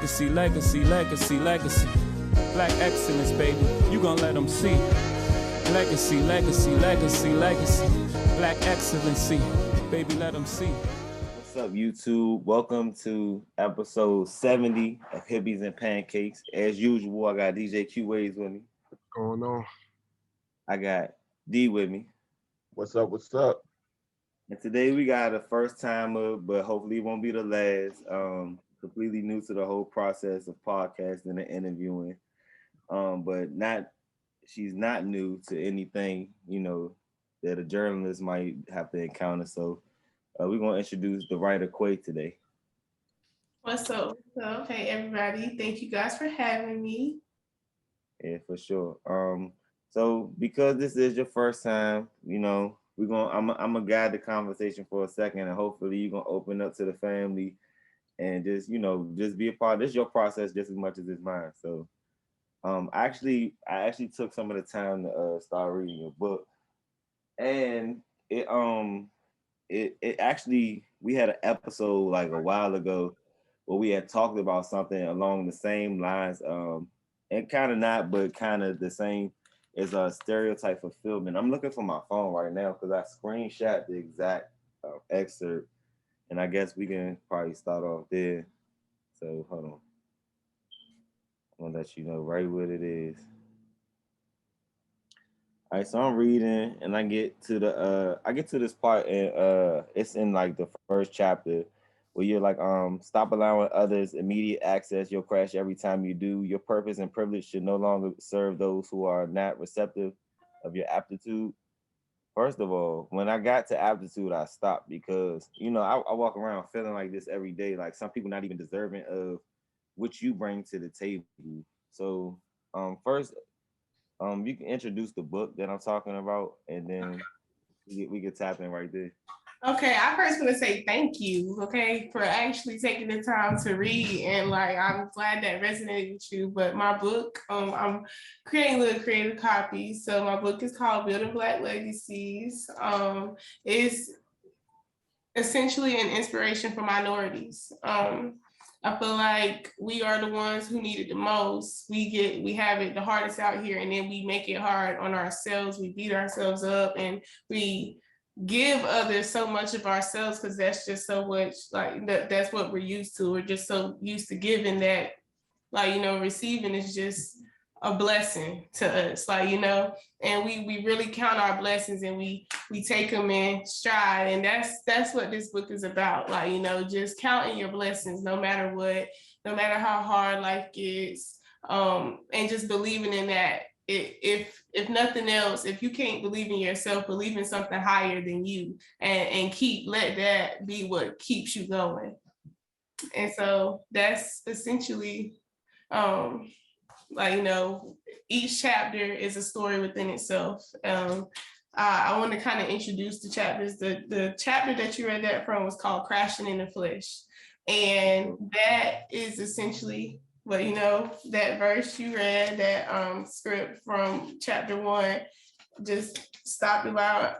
Legacy, legacy, legacy, legacy. Black excellence, baby. You gon' let them see. Legacy, legacy, legacy, legacy. Black excellency. Baby, let them see. What's up, YouTube? Welcome to episode 70 of Hippies and Pancakes. As usual, I got DJ Q-Ways with me. What's going on? I got D with me. What's up? What's up? And today we got a first timer, but hopefully it won't be the last. Completely new to the whole process of podcasting and interviewing. But she's not new to anything, that a journalist might have to encounter. So we're gonna introduce TheWriterQuai today. What's up? Hey everybody, thank you guys for having me. Yeah, for sure. So because this is your first time, I'm gonna guide the conversation for a second, and hopefully you're gonna open up to the family and just be a part. This is your process just as much as it's mine. So I actually took some of the time to start reading your book, and it actually, we had an episode like a while ago where we had talked about something along the same lines, and kind of not, but kind of the same as a stereotype of filming. I'm looking for my phone right now because I screenshot the exact excerpt, and I guess we can probably start off there. So hold on, I'm gonna let you know right what it is. All right, so I'm reading, and I get to this part, and it's in like the first chapter where you're like, stop allowing others immediate access. You'll crash every time you do. Your purpose and privilege should no longer serve those who are not receptive of your aptitude. First of all, when I got to aptitude, I stopped because, I walk around feeling like this every day. Like some people not even deserving of what you bring to the table. So first, you can introduce the book that I'm talking about, and then we can tap in right there. Okay, I first want to say thank you, for actually taking the time to read, and I'm glad that resonated with you. But my book, I'm creating little creative copies. So my book is called Building Black Legacies. It's essentially an inspiration for minorities. I feel like we are the ones who need it the most. We have it the hardest out here, and then we make it hard on ourselves. We beat ourselves up, and we give others so much of ourselves because that's just so much that's what we're used to. We're just so used to giving that, receiving is just a blessing to us, and we really count our blessings, and we take them in stride, and that's what this book is about. Just counting your blessings no matter what, no matter how hard life gets, and just believing in that. If nothing else, if you can't believe in yourself, believe in something higher than you, and let that be what keeps you going. And so that's essentially, each chapter is a story within itself. I want to kind of introduce the chapters. The chapter that you read that from was called Crashing in the Flesh. And that is essentially, that verse you read, that script from chapter 1, just stop allowing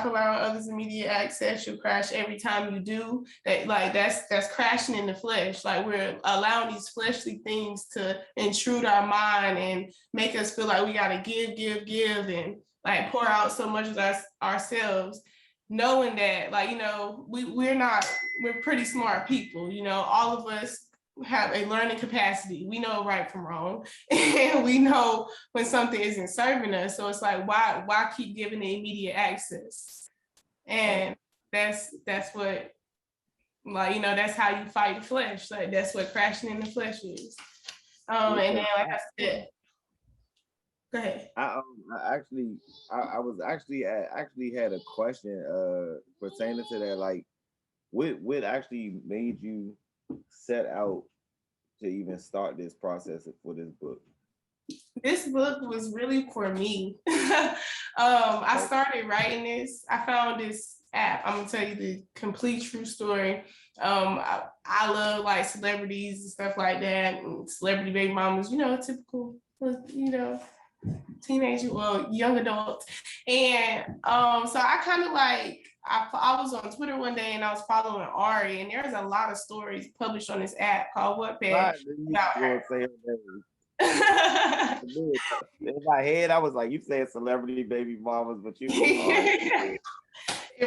others immediate access. You'll crash every time you do. That's crashing in the flesh. We're allowing these fleshly things to intrude our mind and make us feel like we gotta give, and pour out so much of ourselves, knowing that we're pretty smart people. All of us have a learning capacity. We know right from wrong, and we know when something isn't serving us. So it's why keep giving the immediate access? And that's what, that's how you fight the flesh. That's what crashing in the flesh is. And then, like I said, go ahead. I actually had a question pertaining to that. What actually made you set out to even start this process for this book? This book was really for me. I started writing this. I found this app. I'm gonna tell you the complete true story. I love celebrities and stuff like that, and celebrity baby mamas, typical, teenagers, well, young adults. And so I kind of like, I was on Twitter one day and I was following Ari, and there's a lot of stories published on this app called Wattpad. In my head, I was like, you said celebrity baby mamas, but you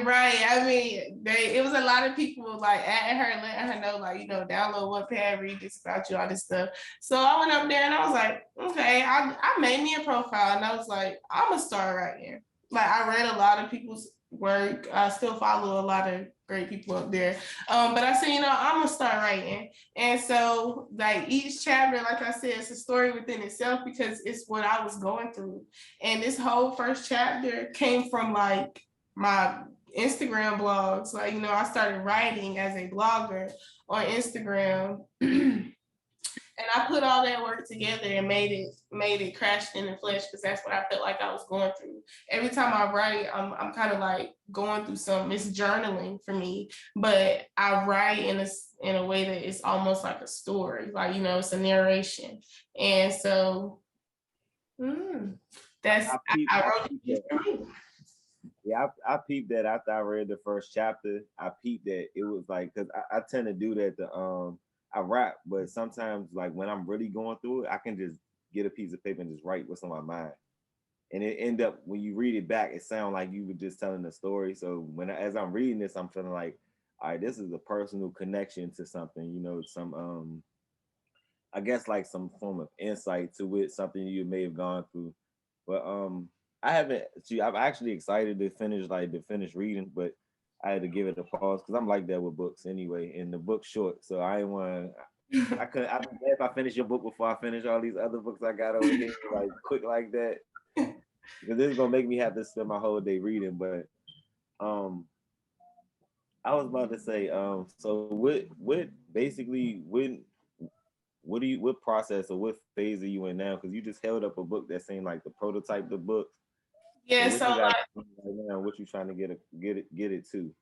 right. I mean, it was a lot of people like at her, letting her know, like, you know, download Wattpad, read this about you, all this stuff. So I went up there and I was like, okay, I made me a profile and I was like, I'm gonna start writing. Like, I read a lot of people's work. I still follow a lot of great people up there. But I said, you know, I'm gonna start writing. And so like each chapter, like I said, it's a story within itself because it's what I was going through. And this whole first chapter came from like my Instagram blogs. Like, you know, I started writing as a blogger on Instagram. And I put all that work together and made it crash in the flesh because that's what I felt like I was going through. Every time I write, I'm kind of like going through something. It's journaling for me, but I write in a way that it's almost like a story, like, you know, it's a narration. And so I wrote it for me. Yeah, I peeped that after I read the first chapter. I peeped that it was like, because I tend to do that I rap, but sometimes like when I'm really going through it, I can just get a piece of paper and just write what's on my mind. And it end up, when you read it back, it sounds like you were just telling a story. So as I'm reading this, I'm feeling like, all right, this is a personal connection to something, you know, some I guess like some form of insight to it, something you may have gone through. But I'm actually excited to finish reading, but I had to give it a pause because I'm like that with books anyway, and the book's short, so I didn't want to. I'd be glad if I finish your book before I finish all these other books I got over here, like quick like that, because this is gonna make me have to spend my whole day reading. But I was about to say, so what process or what phase are you in now? Because you just held up a book that seemed like the prototype of the book. Yeah, so like, right now, what you trying to get it to?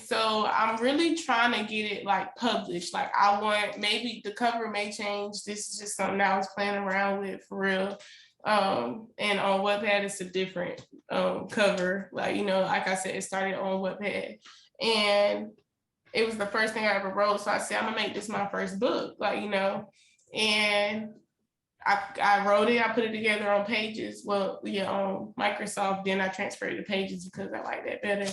So I'm really trying to get it like published. Like, I want, maybe the cover may change. This is just something I was playing around with for real. And on Wattpad it's a different cover. Like, you know, like I said, it started on Wattpad and it was the first thing I ever wrote. So I said, I'm gonna make this my first book, like, you know, and I wrote it, I put it together on Pages. Well, yeah, on Microsoft, then I transferred it to Pages because I like that better.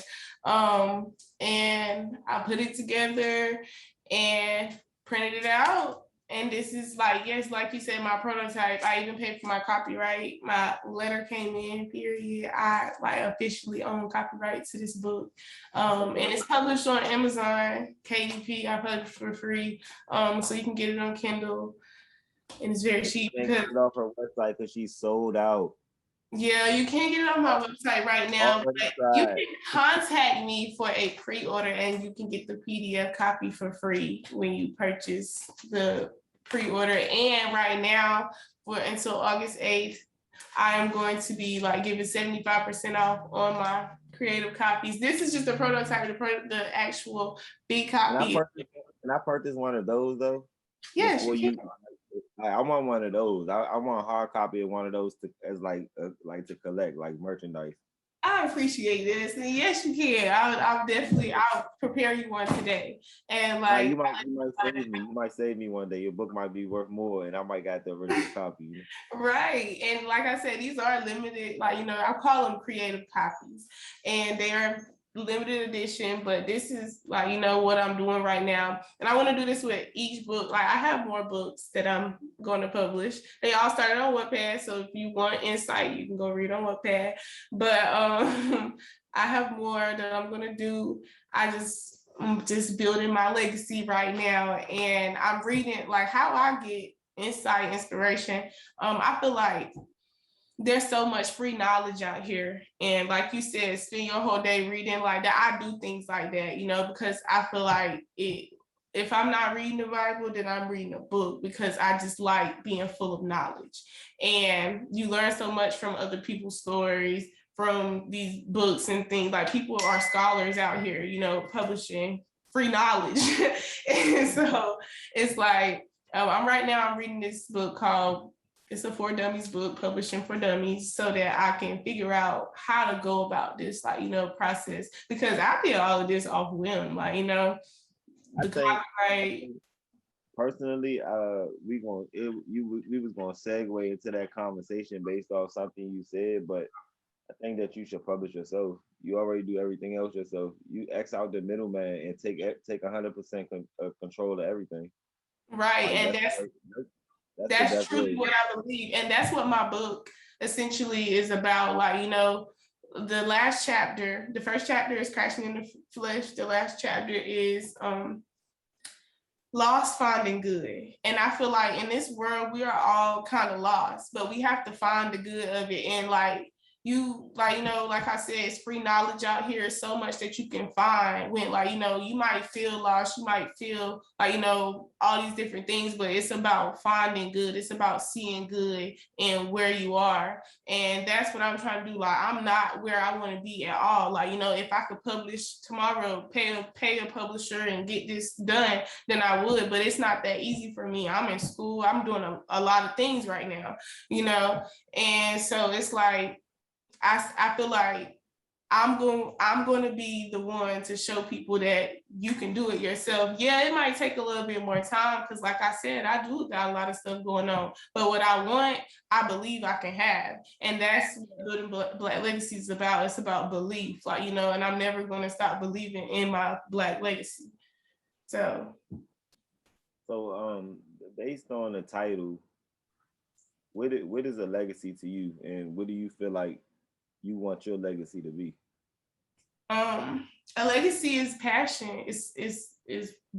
And I put it together and printed it out. And this is like, yes, like you said, my prototype. I even paid for my copyright. My letter came in, period. I like officially own copyright to this book. And it's published on Amazon, KDP, I published for free. So you can get it on Kindle. And it's very cheap because get it off her website because she's sold out. Yeah, you can't get it on my website right now, but you can contact me for a pre-order and you can get the PDF copy for free when you purchase the pre-order. And right now, until August 8th, I am going to be like giving 75% off on my creative copies. This is just a prototype, the actual big copy. Can I purchase one of those though? Yes, you can. I want one of those. I want a hard copy of one of those like to collect, like merchandise. I appreciate this, and yes, you can. I'll prepare you one today, and like you might save me one day. Your book might be worth more, and I might got the original copy. Right, and like I said, these are limited. Like, you know, I call them creative copies, and they are limited edition, but this is like, you know, what I'm doing right now. And I want to do this with each book. Like, I have more books that I'm going to publish. They all started on Wattpad, so if you want insight, you can go read on Wattpad. But I have more that I'm going to do. I'm just building my legacy right now, and I'm reading like how I get insight, inspiration. I feel like there's so much free knowledge out here. And like you said, spend your whole day reading like that. I do things like that, you know, because I feel like if I'm not reading the Bible, then I'm reading a book because I just like being full of knowledge. And you learn so much from other people's stories, from these books and things. Like, people are scholars out here, you know, publishing free knowledge. And so it's like, I'm reading this book called It's a For Dummies book, publishing for dummies, so that I can figure out how to go about this, like, process. Because I did all of this off whim, like, I the think copyright. personally, we was gonna segue into that conversation based off something you said, but I think that you should publish yourself. You already do everything else yourself. You X out the middleman and take 100% control of everything. Right, Like, and that's the that's best truly way. what I believe, and that's what my book essentially is about. Like, the last chapter, the first chapter is Crashing in the Flesh. The last chapter is lost finding good. And I feel like in this world we are all kind of lost, but we have to find the good of it. And like like I said, it's free knowledge out here. So much that you can find when, like, you might feel lost, you might feel like, all these different things, but it's about finding good. It's about seeing good in where you are. And that's what I'm trying to do. Like, I'm not where I want to be at all. Like, if I could publish tomorrow, pay a publisher and get this done, then I would, but it's not that easy for me. I'm in school, I'm doing a lot of things right now, and so it's like, I feel like I'm going to be the one to show people that you can do it yourself. Yeah, it might take a little bit more time because, like I said, I do got a lot of stuff going on. But what I want, I believe I can have, and that's what Building Black Legacy is about. It's about belief, like, and I'm never going to stop believing in my Black legacy. So, Based on the title, what is a legacy to you, and what do you feel like you want your legacy to be? A legacy is passion. Is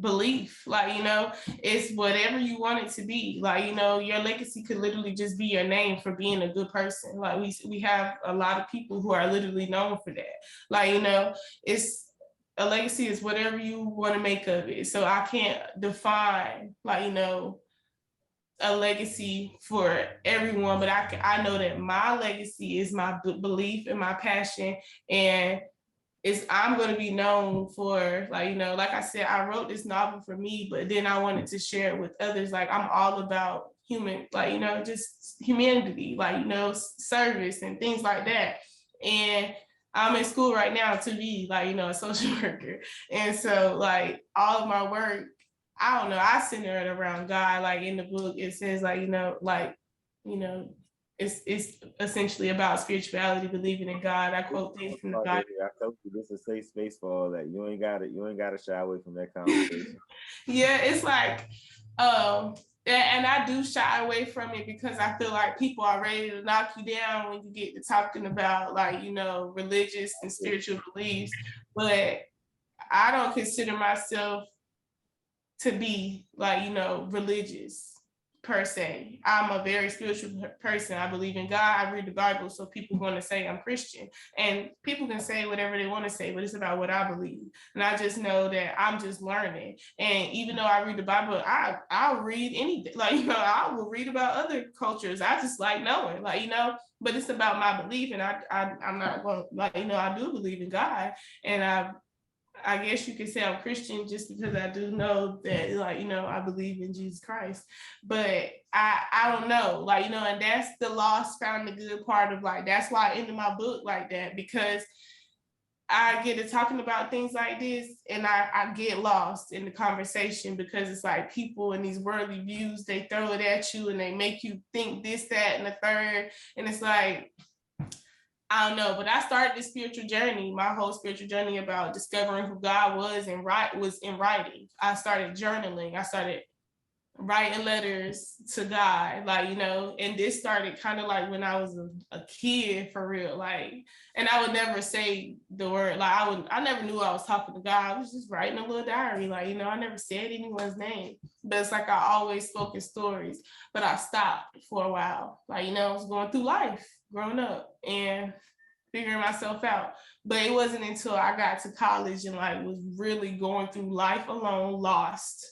belief. Like, it's whatever you want it to be. Like, your legacy could literally just be your name for being a good person. Like, we have a lot of people who are literally known for that. Like, it's a legacy is whatever you want to make of it. So I can't define, like, a legacy for everyone, but I know that my legacy is my belief and my passion, and I'm going to be known for, like, like I said, I wrote this novel for me, but then I wanted to share it with others. Like, I'm all about human, like, just humanity, like, service and things like that. And I'm in school right now to be, like, a social worker. And so, like, all of my work, I don't know, I center it around God. Like, in the book, it says, like, it's essentially about spirituality, believing in God. I quote things from the Bible. I told you this is a safe space for all that. You ain't gotta shy away from that conversation. Yeah, it's like, and I do shy away from it because I feel like people are ready to knock you down when you get to talking about, like, religious and spiritual beliefs. But I don't consider myself to be, like, religious per se. I'm a very spiritual person. I believe in God. I read the Bible, so people are going to say I'm Christian, and people can say whatever they want to say, but it's about what I believe. And I just know that I'm just learning. And even though I read the Bible, I'll read anything. Like, I will read about other cultures. I just like knowing, like, but it's about my belief. And I'm not going, like, I do believe in God, and I guess you could say I'm Christian just because I do know that, like, I believe in Jesus Christ. But I don't know, like, and that's the lost found the good part of, like, that's why I ended my book like that, because I get to talking about things like this and I get lost in the conversation, because it's like people in these worldly views, they throw it at you and they make you think this, that, and the third. And it's like, I don't know, but I started this spiritual journey, my whole spiritual journey about discovering who God was in writing. I started journaling. I started writing letters to God, like, and this started kind of like when I was a kid, for real. Like, and I would never say the word, like, I never knew I was talking to God. I was just writing a little diary, like, I never said anyone's name, but it's like I always spoke in stories. But I stopped for a while, like, I was going through life, growing up and figuring myself out. But it wasn't until I got to college and, like, was really going through life alone, lost,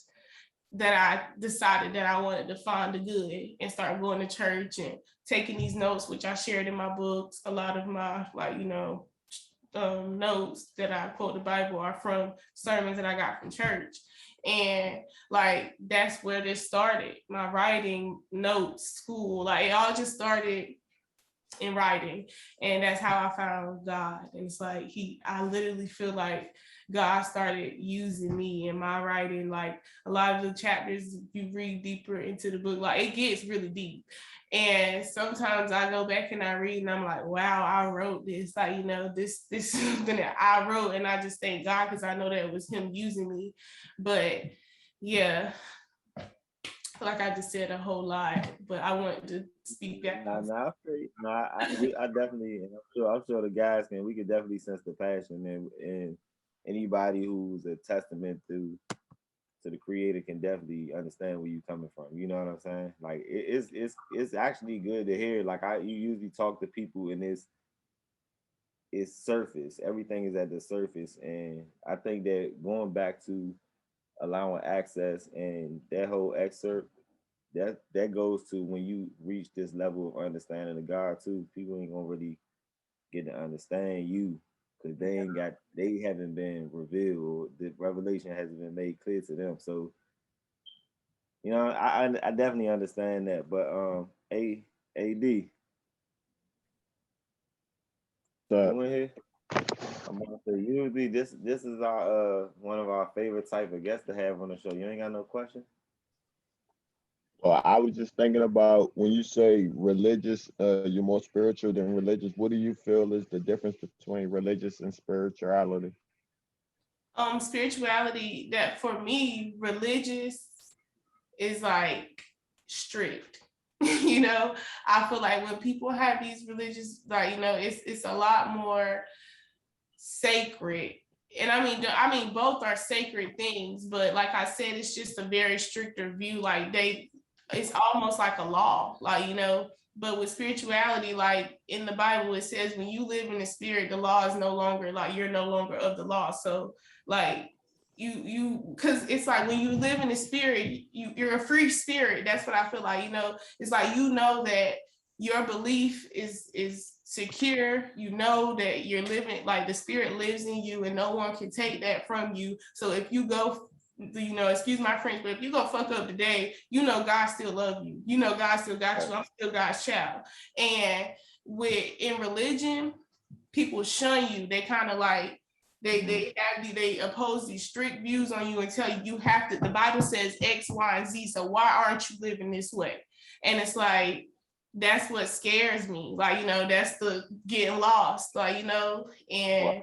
that I decided that I wanted to find the good and start going to church and taking these notes, which I shared in my books. A lot of my, like, notes that I quote the Bible are from sermons that I got from church. And like that's where this started. My writing, notes, school, like it all just started in writing. And that's how I found God. And it's like I literally feel like God started using me in my writing. Like a lot of the chapters, you read deeper into the book, like it gets really deep. And sometimes I go back and I read and I'm like, wow, I wrote this. Like, you know, this is something that I wrote, and I just thank God because I know that it was him using me. But yeah, like I just said a whole lot, but I wanted to speak back. I definitely, and I'm sure the guys can. We could definitely sense the passion, and anybody who's a testament to the creator can definitely understand where you're coming from. You know what I'm saying? Like it's actually good to hear. Like you usually talk to people and it's surface. Everything is at the surface, and I think that going back to allowing access and that whole excerpt, that goes to when you reach this level of understanding of God too. People ain't gonna really get to understand you because they haven't been revealed. The revelation hasn't been made clear to them. So you know, I definitely understand that. But AD, So, you in here? I'm gonna say usually this is our one of our favorite type of guests to have on the show. You ain't got no question? well, I was just thinking about when you say religious, you're more spiritual than religious. What do you feel is the difference between religious and spirituality? Spirituality, that for me, religious is like strict. You know, I feel like when people have these religious, like, you know, it's a lot more sacred. And I mean both are sacred things, but like I said, it's just a very stricter view. Like it's almost like a law, like, you know. But with spirituality, like in the Bible, it says when you live in the spirit, the law is no longer, like, you're no longer of the law. So like you because it's like when you live in the spirit, you're a free spirit. That's what I feel like, you know. It's like, you know, that your belief is secure. You know that you're living, like the spirit lives in you and no one can take that from you. So if you go, you know, excuse my French, but if you go fuck up today, you know God still love you. You know God still got you. I'm still God's child. And in religion, people shun you. They kind of like they oppose these strict views on you and tell you have to. The Bible says X, Y, and Z. So why aren't you living this way? And it's like, that's what scares me. Like, you know, that's the getting lost. Like, you know, and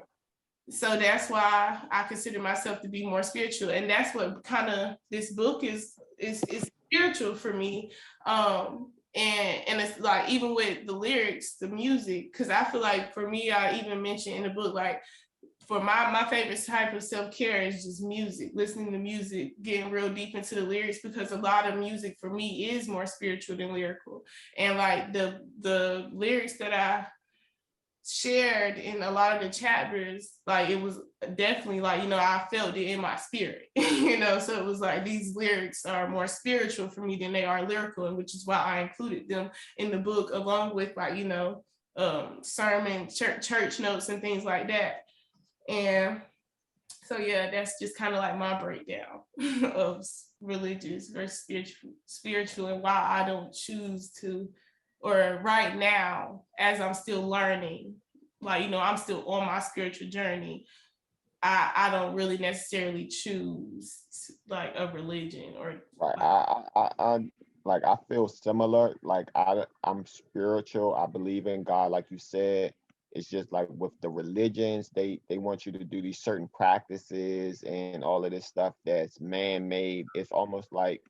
so that's why I consider myself to be more spiritual. And that's what kind of this book is spiritual for me. And it's like, even with the lyrics, the music, because I feel like for me, I even mentioned in the book, like, for my favorite type of self-care is just music, listening to music, getting real deep into the lyrics, because a lot of music for me is more spiritual than lyrical. And like the lyrics that I shared in a lot of the chapters, like it was definitely like, you know, I felt it in my spirit, you know. So it was like these lyrics are more spiritual for me than they are lyrical, and which is why I included them in the book, along with, like, you know, sermon, church notes and things like that. And so yeah, that's just kind of like my breakdown of religious versus spiritual, and why I don't choose to, or right now, as I'm still learning, like, you know, I'm still on my spiritual journey, I don't really necessarily choose like a religion or Right. like, I feel similar. Like I'm spiritual. I believe in God, like you said. It's just like with the religions, they want you to do these certain practices and all of this stuff that's man-made. It's almost like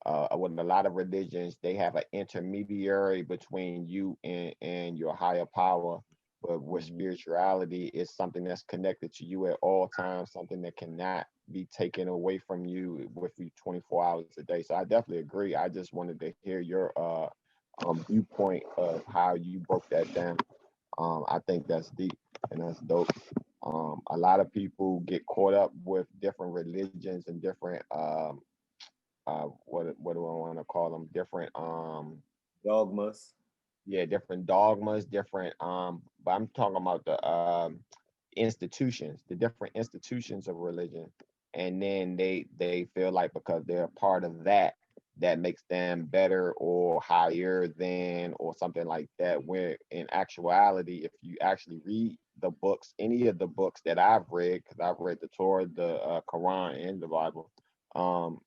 with a lot of religions, they have an intermediary between you and your higher power. But with spirituality, it's something that's connected to you at all times, something that cannot be taken away from you with you 24 hours a day. So I definitely agree. I just wanted to hear your viewpoint of how you broke that down. I think that's deep and that's dope. A lot of people get caught up with different religions and different what do I want to call them? Different Dogmas. yeah, different dogmas, different but I'm talking about the institutions, the different institutions of religion. and then they feel like because they're a part of that, that makes them better or higher than or something like that. Where in actuality, if you actually read the books, any of the books that I've read, because I've read the Torah, the Quran, and the Bible.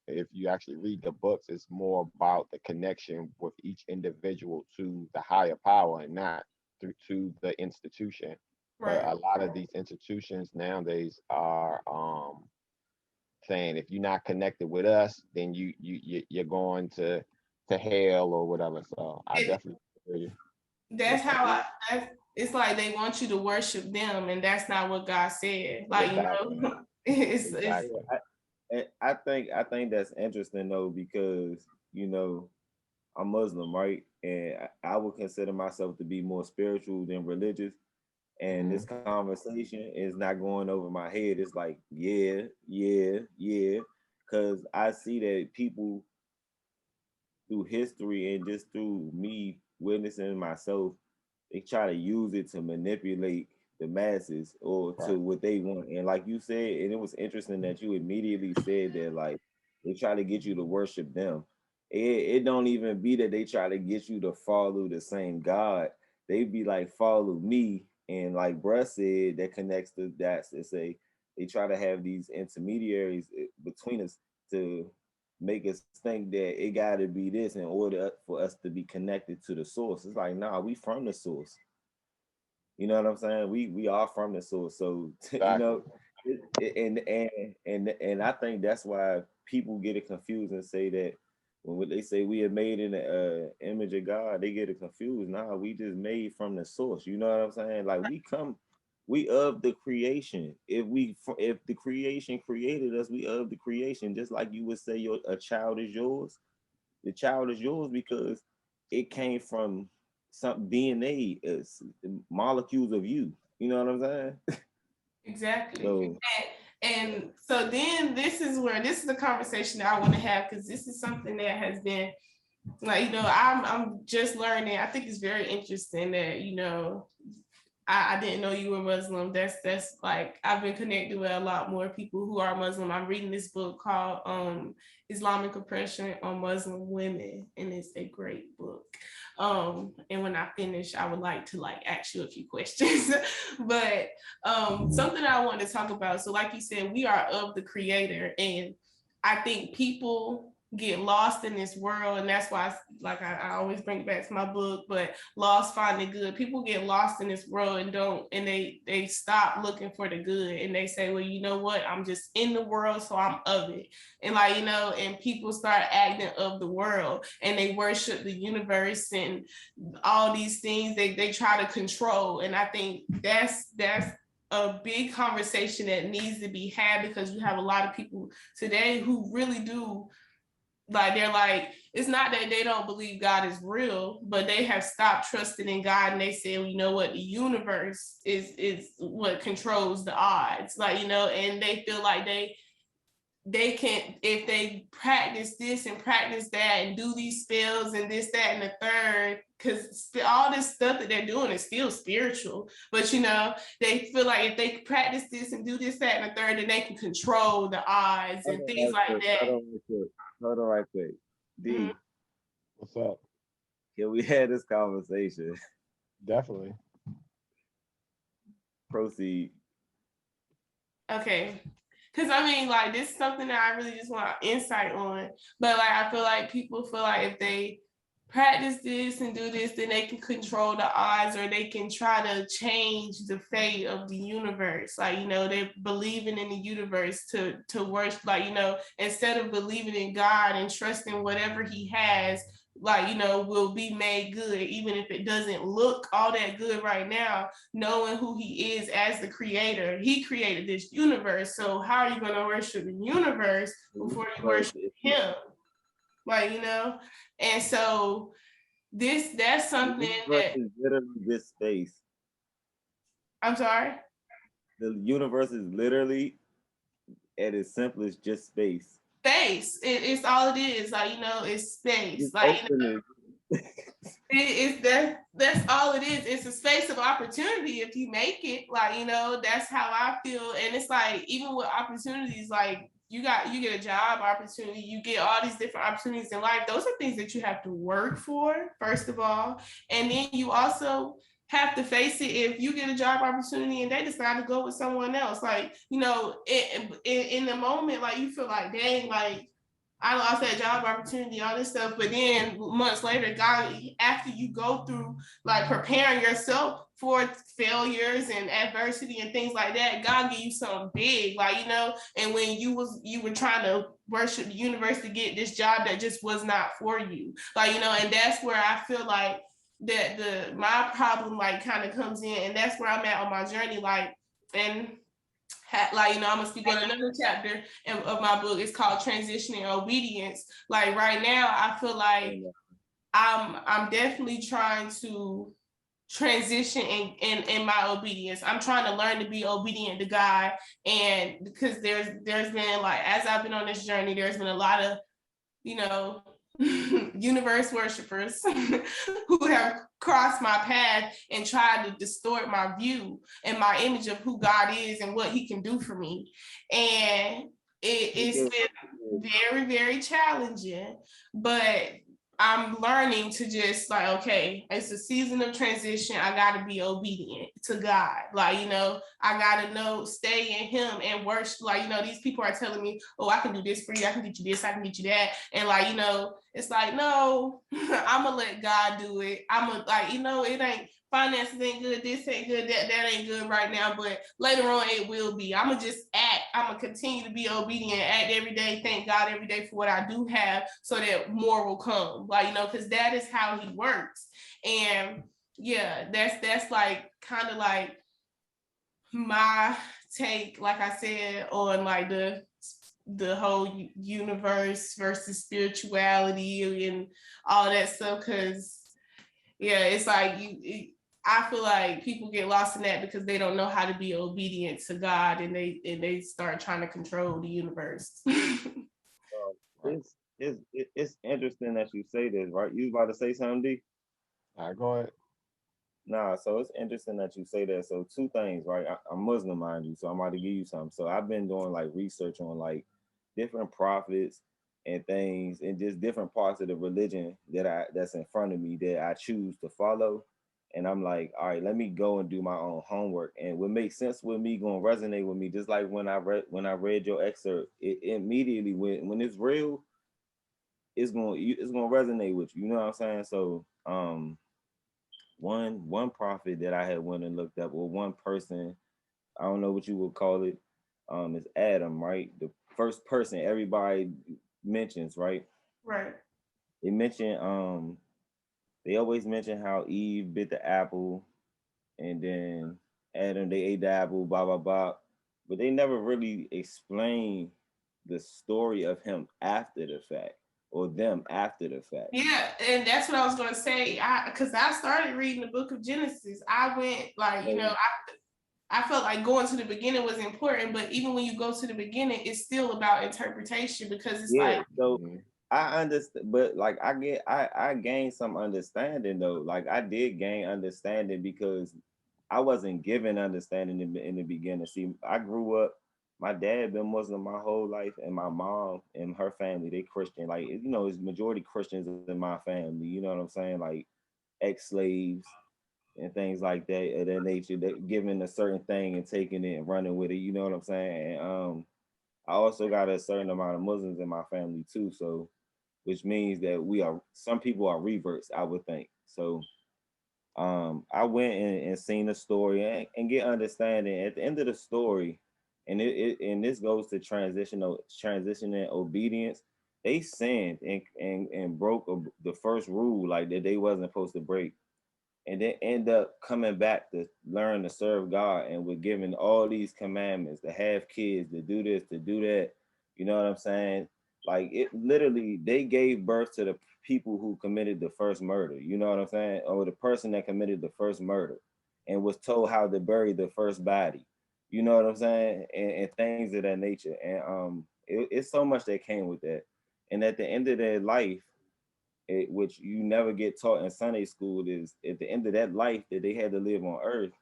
If you actually read the books, it's more about the connection with each individual to the higher power and not through to the institution. But a lot of these institutions nowadays are saying if you're not connected with us, then you're going to hell or whatever. So I definitely agree. That's how it's like they want you to worship them, and that's not what God said. Like, Exactly. you know, it's Exactly. I think that's interesting though, because you know I'm Muslim, right? And I would consider myself to be more spiritual than religious. And this conversation is not going over my head. It's like, yeah, yeah, yeah. Because I see that people through history and just through me witnessing myself, they try to use it to manipulate the masses or to what they want. And like you said, and it was interesting that you immediately said that like they try to get you to worship them. It don't even be that they try to get you to follow the same God. They be like, follow me. And like Bruh said, that connects to that. To say they try to have these intermediaries between us to make us think that it got to be this in order for us to be connected to the source. It's like, nah, we from the source. You know what I'm saying? We are from the source. So you know, and I think that's why people get it confused and say that when they say we are made in the image of God, they get it confused. Nah, we just made from the source. You know what I'm saying? Like we of the creation. If the creation created us, we of the creation. Just like you would say a child is yours. The child is yours because it came from some DNA, molecules of you. You know what I'm saying? exactly. So, And so then this is the conversation that I want to have, because this is something that has been like, you know, I'm just learning. I think it's very interesting that, you know, I didn't know you were Muslim. That's like, I've been connected with a lot more people who are Muslim. I'm reading this book called Islamic Oppression on Muslim Women, and it's a great book. And when I finish, I would like to like ask you a few questions. But something I want to talk about. So like you said, we are of the Creator, and I think people get lost in this world, and that's why I always bring it back to my book, but lost finding good. People get lost in this world and they stop looking for the good, and they say, well, you know what, I'm just in the world, so I'm of it. And like, you know, and people start acting of the world, and they worship the universe and all these things they try to control. And I think that's a big conversation that needs to be had, because you have a lot of people today who really do, like, they're like, it's not that they don't believe God is real, but they have stopped trusting in God, and they say, well, you know what, the universe is what controls the odds. Like, you know, and they feel like they can, if they practice this and practice that and do these spells and this, that, and the third, because all this stuff that they're doing is still spiritual, but you know, they feel like if they practice this and do this, that, and the third, then they can control the odds and things like that. Hold on right quick. D, What's up? can we have this conversation? Definitely. Proceed. Okay. Because I mean, like, this is something that I really just want insight on. But like, I feel like people feel like if they practice this and do this, then they can control the odds, or they can try to change the fate of the universe. Like, you know, they're believing in the universe to worship, like, you know, instead of believing in God and trusting whatever he has, like, you know, will be made good, even if it doesn't look all that good right now, knowing who he is as the creator. He created this universe. So how are you going to worship the universe before you worship him? Like, you know, and so that's something that is literally this space. I'm sorry. The universe is literally at its simplest just space. Space. It's all it is. Like, you know, it's space. It's like, you know, that's all it is. It's a space of opportunity if you make it. Like, you know, that's how I feel. And it's like, even with opportunities, like you get a job opportunity, you get all these different opportunities in life. Those are things that you have to work for, first of all. And then you also have to face it if you get a job opportunity and they decide to go with someone else. Like, you know, in the moment, like you feel like, dang, like I lost that job opportunity, all this stuff. But then months later, God, after you go through like preparing yourself for failures and adversity and things like that, God give you something big, like, you know. And when you were trying to worship the universe to get this job that just was not for you, like, you know. And that's where I feel like that my problem like kind of comes in, and that's where I'm at on my journey, like. And like, you know, I'm gonna speak on another chapter of my book. It's called Transitioning Obedience. Like right now, I feel like I'm definitely trying to transition in my obedience. I'm trying to learn to be obedient to God. And because there's been, like, as I've been on this journey, there's been a lot of, you know, universe worshipers who have crossed my path and tried to distort my view and my image of who God is and what he can do for me. And it's been very, very challenging, but I'm learning to just like, okay, it's a season of transition. I got to be obedient to God. Like, you know, I got to know, stay in him and worship. Like, you know, these people are telling me, oh, I can do this for you. I can get you this. I can get you that. And like, you know, it's like, no, I'm going to let God do it. I'm going to, like, you know, it ain't, finances ain't good, this ain't good, that ain't good right now, but later on it will be. I'm gonna just act. I'm gonna continue to be obedient, act every day, thank God every day for what I do have, so that more will come. Like, you know, because that is how he works. And yeah, that's like kind of like my take, like I said, on like the whole universe versus spirituality and all that stuff. Because yeah, it's like I feel like people get lost in that because they don't know how to be obedient to God, and they start trying to control the universe. It's interesting that you say this, right? You about to say something, D? All right, go ahead. Nah, so it's interesting that you say that. So two things, right? I'm Muslim, mind you, so I'm about to give you something. So I've been doing like research on like different prophets and things and just different parts of the religion that's in front of me that I choose to follow. And I'm like, all right, let me go and do my own homework. And what makes sense with me gonna resonate with me, just like when I read your excerpt, it immediately when it's real, it's gonna resonate with you. You know what I'm saying? So one prophet that I had went and looked up, or one person, I don't know what you would call it, is Adam, right? The first person everybody mentions, right? Right. They mention they always mention how Eve bit the apple and then Adam, they ate the apple, blah blah blah. But they never really explain the story of him after the fact, or them after the fact. Yeah, and that's what I was gonna say. Because I started reading the book of Genesis. I went like, you know, I felt like going to the beginning was important, but even when you go to the beginning, it's still about interpretation, because it's like, so I understand, but like I gained some understanding though. Like I did gain understanding because I wasn't given understanding in the beginning. See, I grew up, my dad been Muslim my whole life, and my mom and her family, they Christian. Like, you know, it's majority Christians in my family. You know what I'm saying? Like ex-slaves and things like that of that nature. That giving a certain thing and taking it and running with it. You know what I'm saying? And I also got a certain amount of Muslims in my family too. So, which means that some people are reverts, I would think. So I went and seen the story and get understanding at the end of the story, and and this goes to transitioning obedience. They sinned and broke the first rule, like that they wasn't supposed to break, and then end up coming back to learn to serve God, and we're given all these commandments to have kids, to do this, to do that. You know what I'm saying? Like it literally, they gave birth to the people who committed the first murder. You know what I'm saying? Or the person that committed the first murder and was told how to bury the first body. You know what I'm saying? And things of that nature. And it's so much that came with that. And at the end of their life, which you never get taught in Sunday school, is at the end of that life that they had to live on earth,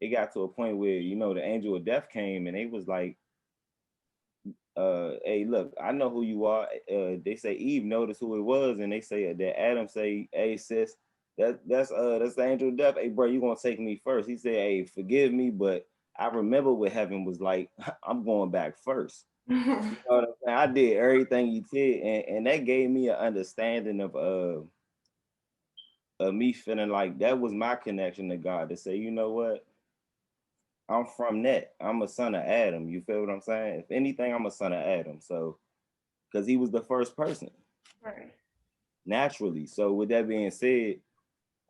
it got to a point where, you know, the angel of death came and they was like, hey, look, I know who you are. They say Eve noticed who it was, and they say that Adam say, hey sis, that's the angel of death. Hey bro, you gonna take me first? He said, hey, forgive me, but I remember what heaven was like. I'm going back first. You know what I'm saying? I did everything you did, and that gave me an understanding of me feeling like that was my connection to God, to say, you know what? I'm from that. I'm a son of Adam. You feel what I'm saying? If anything, I'm a son of Adam. So, because he was the first person, Right. naturally. So, with that being said,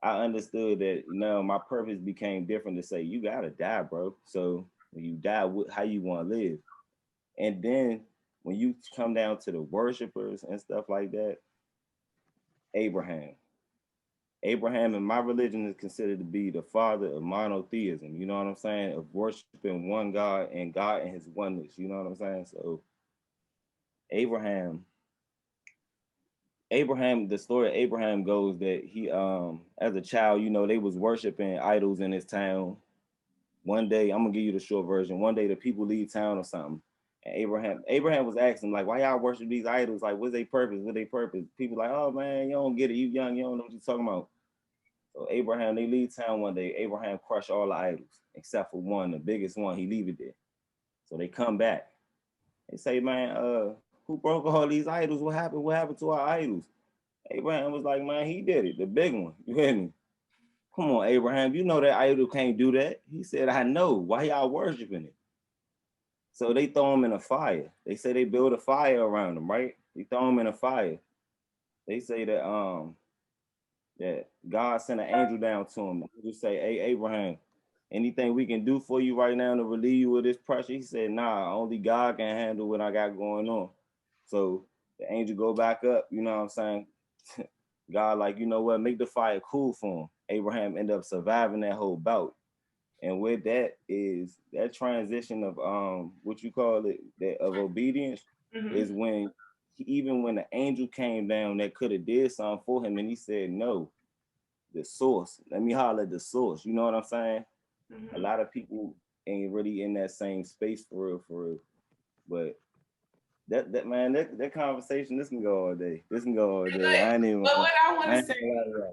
I understood that now my purpose became different, to say, you gotta die, bro. So when you die, how you want to live? And then when you come down to the worshipers and stuff like that, Abraham. Abraham in my religion is considered to be the father of monotheism. You know what I'm saying? Of worshiping one God and God and his oneness. You know what I'm saying? So Abraham, the story of Abraham goes that he as a child, you know, they was worshiping idols in his town. One day, I'm gonna give you the short version. One day the people leave town or something. And Abraham was asking, like, why y'all worship these idols? Like, what's their purpose? What's their purpose? People like, oh man, you don't get it. You young, you don't know what you're talking about. So Abraham, they leave town one day. Abraham crushed all the idols except for one, the biggest one. He leave it there. So they come back. They say, man, who broke all these idols? What happened? What happened to our idols? Abraham was like, man, he did it, the big one. You hear me? Come on, Abraham, you know that idol can't do that. He said, I know. Why y'all worshiping it? So they throw him in a fire. They say they build a fire around him, right? They throw him in a fire. They say that God sent an angel down to him. He just say, hey, Abraham, anything we can do for you right now to relieve you of this pressure? He said, nah, only God can handle what I got going on. So the angel go back up, you know what I'm saying? God, like, you know what, make the fire cool for him. Abraham ended up surviving that whole bout. And with that is that transition of what you call it, that of obedience, is when even when the angel came down that could have did something for him, and he said no, the source. Let me holler at the source. You know what I'm saying? A lot of people ain't really in that same space for real, for real. But that man, that conversation, this can go all day. This can go all day. I ain't even. But what I want I to ain't say, gonna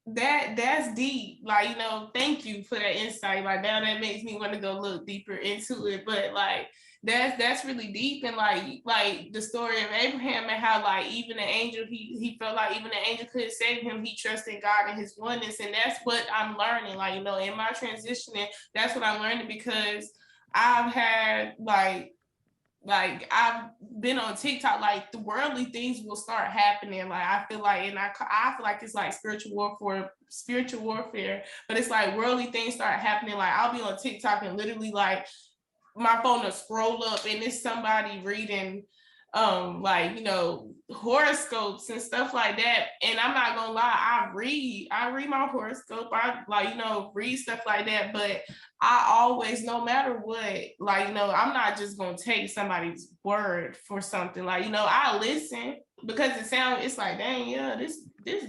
that's deep. Like, you know, thank you for that insight. Like, now that makes me want to go look deeper into it. But like, that's really deep. And like the story of Abraham, and how like even the angel, he felt like even the angel couldn't save him. He trusted God and his oneness. And that's what I'm learning. Like, you know, in my transitioning, that's what I'm learning, because I've had like I've been on TikTok, like the worldly things will start happening. Like I feel like, and I feel like it's like spiritual warfare, but it's like worldly things start happening. Like I'll be on TikTok and literally like my phone will scroll up and it's somebody reading like, you know, horoscopes and stuff like that. And I'm not gonna lie, I read my horoscope, I like, you know, read stuff like that, but I always, no matter what, like, you know, I'm not just gonna take somebody's word for something. Like, you know, I listen because it's like, dang, yeah, this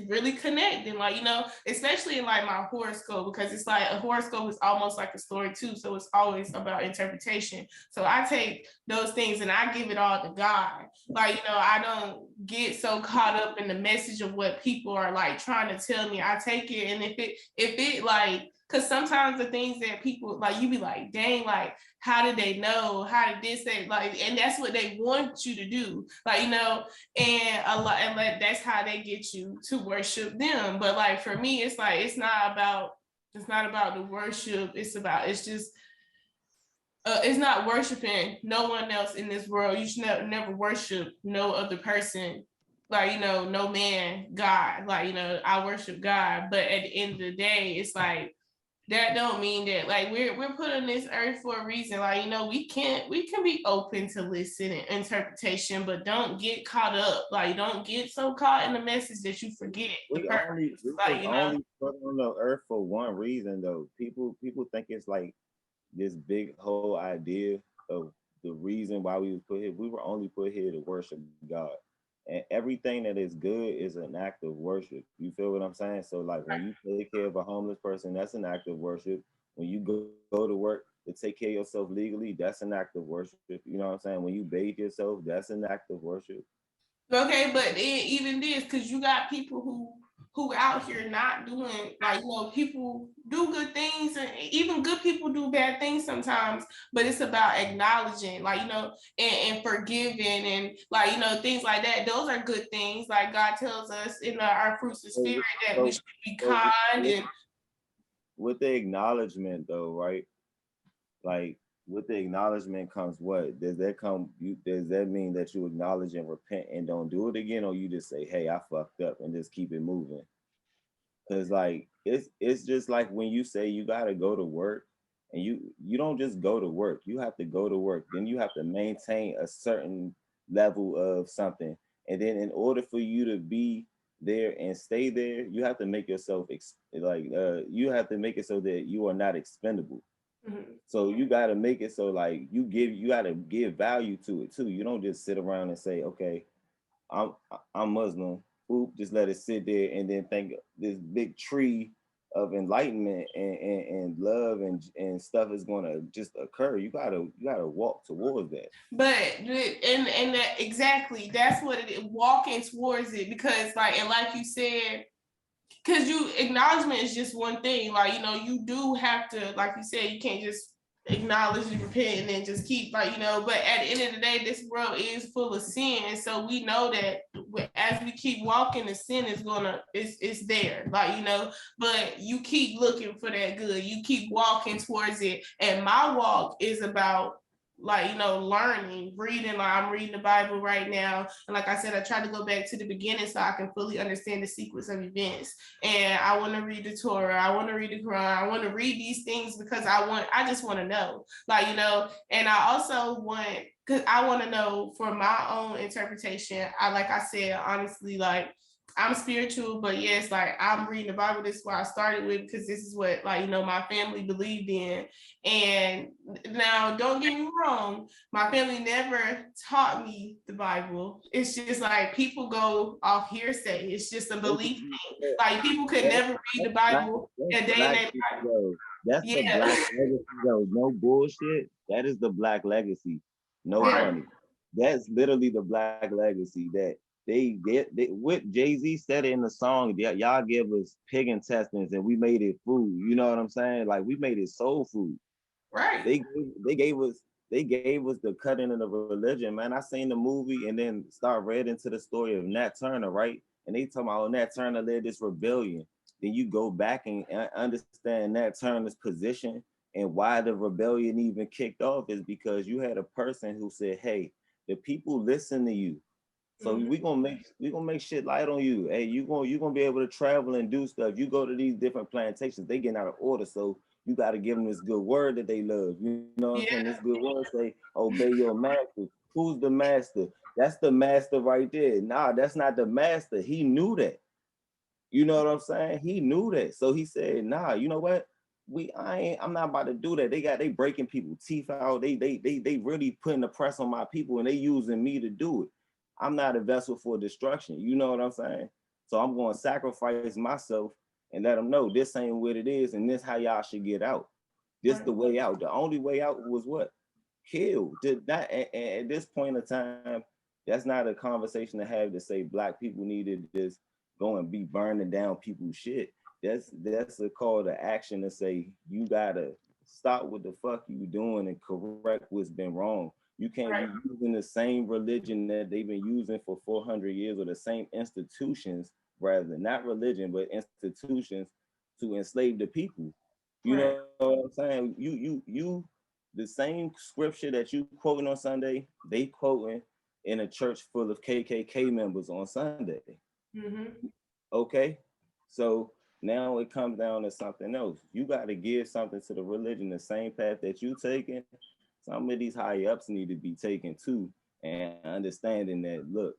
really connecting. Like, you know, especially in like my horoscope, because it's like a horoscope is almost like a story too. So it's always about interpretation. So I take those things and I give it all to God. Like, you know, I don't get so caught up in the message of what people are like trying to tell me. I take it, and if it like, because sometimes the things that people like, you be like, dang, like, how did they know? How did this say? Like, and that's what they want you to do. Like, you know, and a lot, and like, that's how they get you to worship them. But like for me, it's like it's not about the worship. It's not worshiping no one else in this world. You should never worship no other person. Like, you know, no man, God. Like, you know, I worship God. But at the end of the day, it's like, that don't mean that like we're put on this earth for a reason. Like, you know, we can be open to listen and interpretation, but don't get caught up. Like, don't get so caught in the message that you forget the purpose. Like, you know, only put on the earth for one reason though. People think it's like this big whole idea of the reason why we was put here. We were only put here to worship God. And everything that is good is an act of worship. You feel what I'm saying? So like when you take care of a homeless person, that's an act of worship. When you go to work to take care of yourself legally, that's an act of worship. You know what I'm saying? When you bathe yourself, that's an act of worship. Okay, but even this, because you got people who out here not doing, like, you know, people do good things, and even good people do bad things sometimes, but it's about acknowledging, like, you know, and forgiving, and, like, you know, things like that. Those are good things. Like God tells us in our fruits of spirit that we should be kind. And with the acknowledgement though, right? Like with the acknowledgement comes what? Does that come? Does that mean that you acknowledge and repent and don't do it again, or you just say, "Hey, I fucked up," and just keep it moving? Because like it's just like when you say you gotta go to work, and you don't just go to work. You have to go to work. Then you have to maintain a certain level of something, and then in order for you to be there and stay there, you have to make yourself you have to make it so that you are not expendable. So you got to make it so like you got to give value to it too. You don't just sit around and say, okay, I'm I'm Muslim. Oop, just let it sit there and then think this big tree of enlightenment and love and stuff is going to just occur. You gotta walk towards that. but and that exactly, that's what it is, walking towards it, because like, and like you said, because you acknowledgement is just one thing. Like, you know, you do have to, like you said, you can't just acknowledge and repent and then just keep, like, you know, but at the end of the day, this world is full of sin. And so we know that as we keep walking, the sin is it's there, like, you know, but you keep looking for that good. You keep walking towards it. And my walk is about, like, you know, learning, reading. Like, I'm reading the Bible right now, and like I said, I try to go back to the beginning so I can fully understand the sequence of events. And I want to read the Torah, I want to read the Quran, I want to read these things because I just want to know, like, you know. And I also want, because I want to know for my own interpretation. Like I said, honestly, like, I'm spiritual, but yes, like, I'm reading the Bible. This is what I started with, because this is what, like, you know, my family believed in. And now, don't get me wrong, my family never taught me the Bible. It's just like people go off hearsay. It's just a belief thing. Like, people could never read the Bible a day in their life. That's the black legacy though. No bullshit. That is the black legacy. No funny. That's literally the black legacy that they what Jay-Z said in the song. Y'all give us pig intestines and we made it food. You know what I'm saying? Like, we made it soul food. Right. They gave us the cutting of the religion, man. I seen the movie and then read into the story of Nat Turner, right? And they talking about Nat Turner led this rebellion. Then you go back and understand Nat Turner's position and why the rebellion even kicked off is because you had a person who said, "Hey, the people listen to you, so we gonna make shit light on you. Hey, you gonna be able to travel and do stuff. You go to these different plantations, they getting out of order, so you got to give them this good word that they love. You know what I'm saying? This good word say, obey your master. Who's the master? That's the master right there. Nah, that's not the master. He knew that. You know what I'm saying? He knew that. So he said, nah, you know what? I'm not about to do that. They breaking people teeth out. They really putting the press on my people and they using me to do it. I'm not a vessel for destruction. You know what I'm saying? So I'm going to sacrifice myself and let them know this ain't what it is and this how y'all should get out. This the way out. The only way out was what? Kill. Did not at this point in time, that's not a conversation to have to say black people needed this go and be burning down people's shit. That's a call to action to say you gotta stop what the fuck you doing and correct what's been wrong. You can't be using the same religion that they've been using for 400 years, or the same institutions, rather, not religion, but institutions to enslave the people. You know what I'm saying? You the same scripture that you quoting on Sunday, they quoting in a church full of KKK members on Sunday. Okay, so now it comes down to something else. You got to give something to the religion, the same path that you taking. Some of these high ups need to be taken too, and understanding that, look,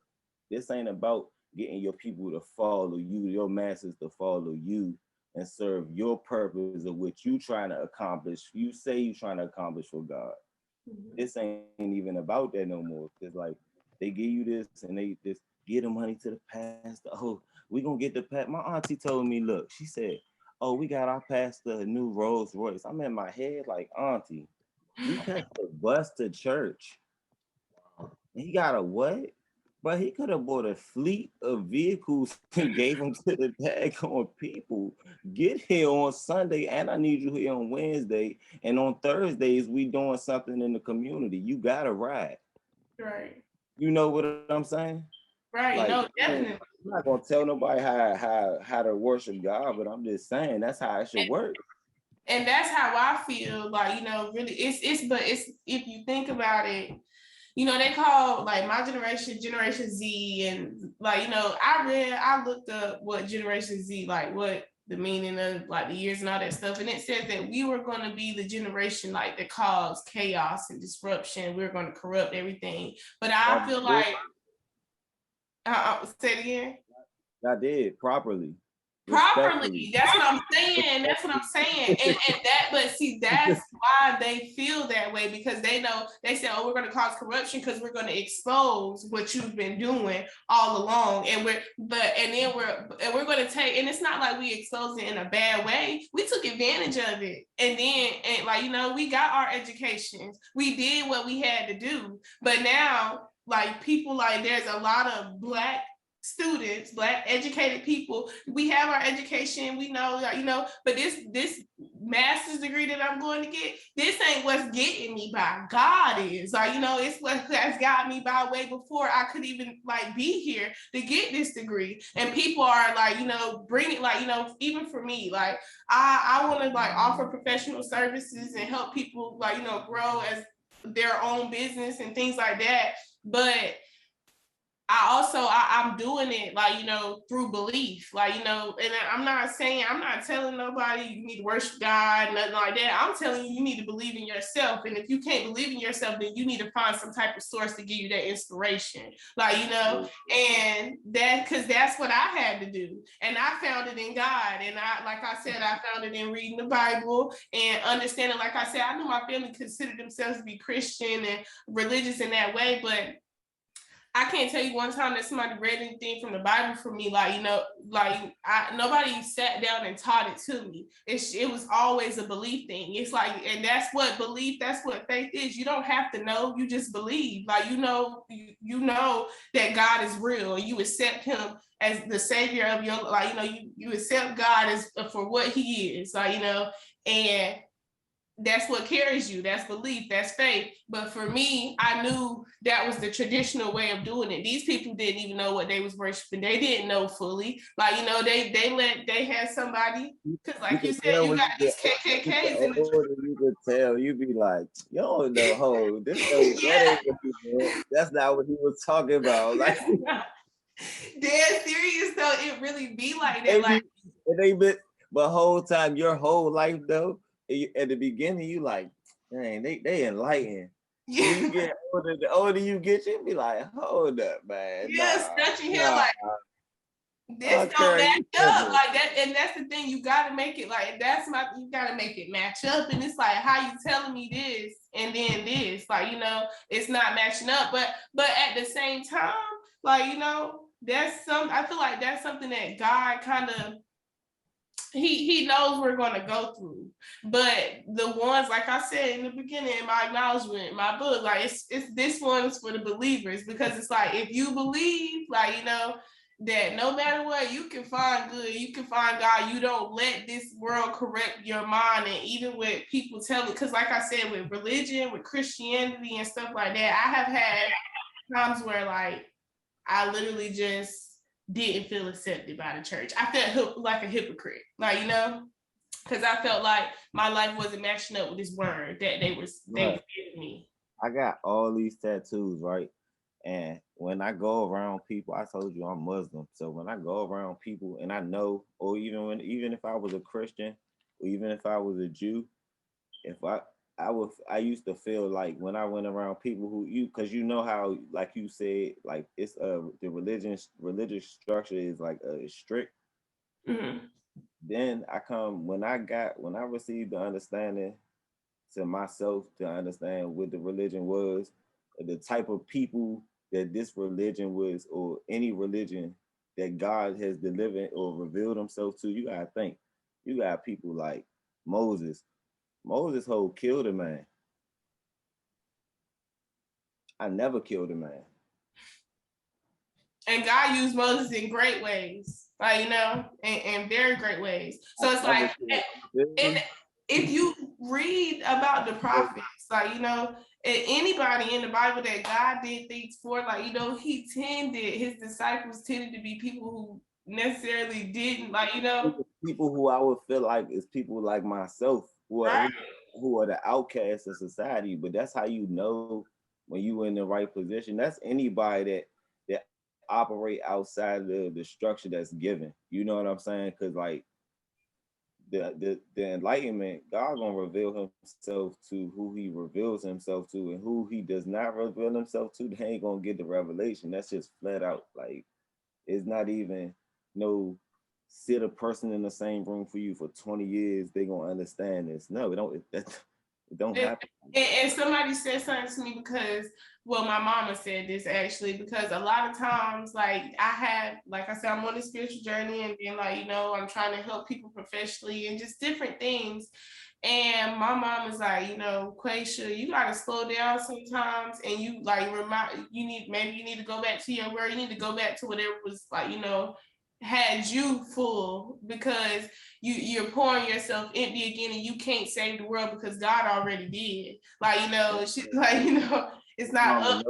this ain't about getting your people to follow you, your masses to follow you and serve your purpose of what you trying to accomplish. You say you trying to accomplish for God. This ain't even about that no more. It's like they give you this and they just get the money to the pastor. Oh, we gonna get the pastor. My auntie told me, look, she said, oh, we got our pastor a new Rolls Royce. I'm in my head like, auntie, He catch the bus to church. He got a what? But he could have bought a fleet of vehicles and gave them to the daggone people. Get here on Sunday, and I need you here on Wednesday. And on Thursdays, we doing something in the community. You gotta ride. Right. You know what I'm saying? Right. Like, No, definitely. I'm not gonna tell nobody how to worship God, but I'm just saying that's how it should work. And that's how I feel. Like, really, it's if you think about it, they call like my generation Generation Z, and like, I looked up what Generation Z, like what the meaning of like the years and all that stuff, and it said that we were going to be the generation like that caused chaos and disruption. We were going to corrupt everything. But I feel like, say it again. I did properly. Properly. That's what I'm saying. That's what I'm saying. But see, that's why they feel that way, because they know, they say, oh, we're going to cause corruption because we're going to expose what you've been doing all along. And we're going to take, and it's not like we exposed it in a bad way. We took advantage of it. And then, we got our educations. We did what we had to do. But now, like, people, like, there's a lot of Black students, Black educated people, we have our education, we know, but this master's degree that I'm going to get, this ain't what's getting me by. God is, it's what has got me by way before I could even like be here to get this degree. And people are like, bring it, like, even for me, like I want to like offer professional services and help people like, grow as their own business and things like that. But I'm doing it like, through belief, like, and I'm not telling nobody you need to worship God, nothing like that. I'm telling you, you need to believe in yourself. And if you can't believe in yourself, then you need to find some type of source to give you that inspiration, like, and because that's what I had to do. And I found it in God. And like I said, I found it in reading the Bible and understanding, like I said, I knew my family considered themselves to be Christian and religious in that way, but I can't tell you one time that somebody read anything from the Bible for me, like, nobody sat down and taught it to me. It was always a belief thing. It's like, and that's what faith is. You don't have to know, you just believe. Like, you know that God is real, and you accept him as the savior of your, like, you accept God as for what he is, like, and that's what carries you. That's belief, that's faith. But for me, I knew that was the traditional way of doing it. These people didn't even know what they was worshiping. They didn't know fully. Like, they had somebody, because like you said, you got these KKKs in the you could tell, you'd be like, you don't know, this that's not what he was talking about. Like, dead serious though, it really be like that. But whole time, your whole life though, at the beginning, you like, dang, they enlightened. Yeah. You get older, the older you get, you be like, hold up, man. Yeah, stretching here like this don't match up like that. And that's the thing, you gotta make it like you gotta make it match up. And it's like, how you telling me this and then this, like, it's not matching up. But at the same time, like, I feel like that's something that God kind of, he knows we're going to go through. But the ones, like I said in the beginning, in my acknowledgement, my book, like, it's this one's for the believers, because it's like, if you believe, like, that no matter what, you can find good, you can find God. You don't let this world correct your mind. And even with people telling, because like I said, with religion, with Christianity and stuff like that, I have had times where like I literally just didn't feel accepted by the church. I felt like a hypocrite, like, because I felt like my life wasn't matching up with this word that they was giving me. I got all these tattoos, right? And when I go around people, I told you I'm Muslim. So when I go around people and I know, or even if I was a Christian, or even if I was a Jew, I used to feel like when I went around people because how, like you said, like it's the religious structure is like strict. Mm-hmm. Then when I received the understanding to myself to understand what the religion was, the type of people that this religion was, or any religion that God has delivered or revealed himself to, you gotta think. You got people like Moses. Moses killed a man. I never killed a man. And God used Moses in great ways, like, you know, in very great ways. So it's like, and if you read about the prophets, like, you know, anybody in the Bible that God did things for, like, you know, his disciples tended to be people who necessarily didn't, like, you know. People who I would feel like is people like myself, who are the outcasts of society. But that's how you know when you in the right position. That's anybody that operate outside of the structure that's given. You know what I'm saying? Because like the enlightenment, God gonna reveal himself to who he reveals himself to, and who he does not reveal himself to, they ain't gonna get the revelation. That's just flat out. Like, it's not even no sit a person in the same room for you for 20 years, they gonna understand this. No, it don't happen. And somebody said something to me because, well, my mama said this actually, because a lot of times, like, like I said, I'm on a spiritual journey, and then, like, you know, I'm trying to help people professionally and just different things. And my mom was like, you know, Quaisha, you gotta slow down sometimes, and you like maybe you need to go back to your word, you need to go back to whatever was, like, you know, had you full, because you're pouring yourself empty again, and you can't save the world because God already did. Like, you know, like, you know, it's not up.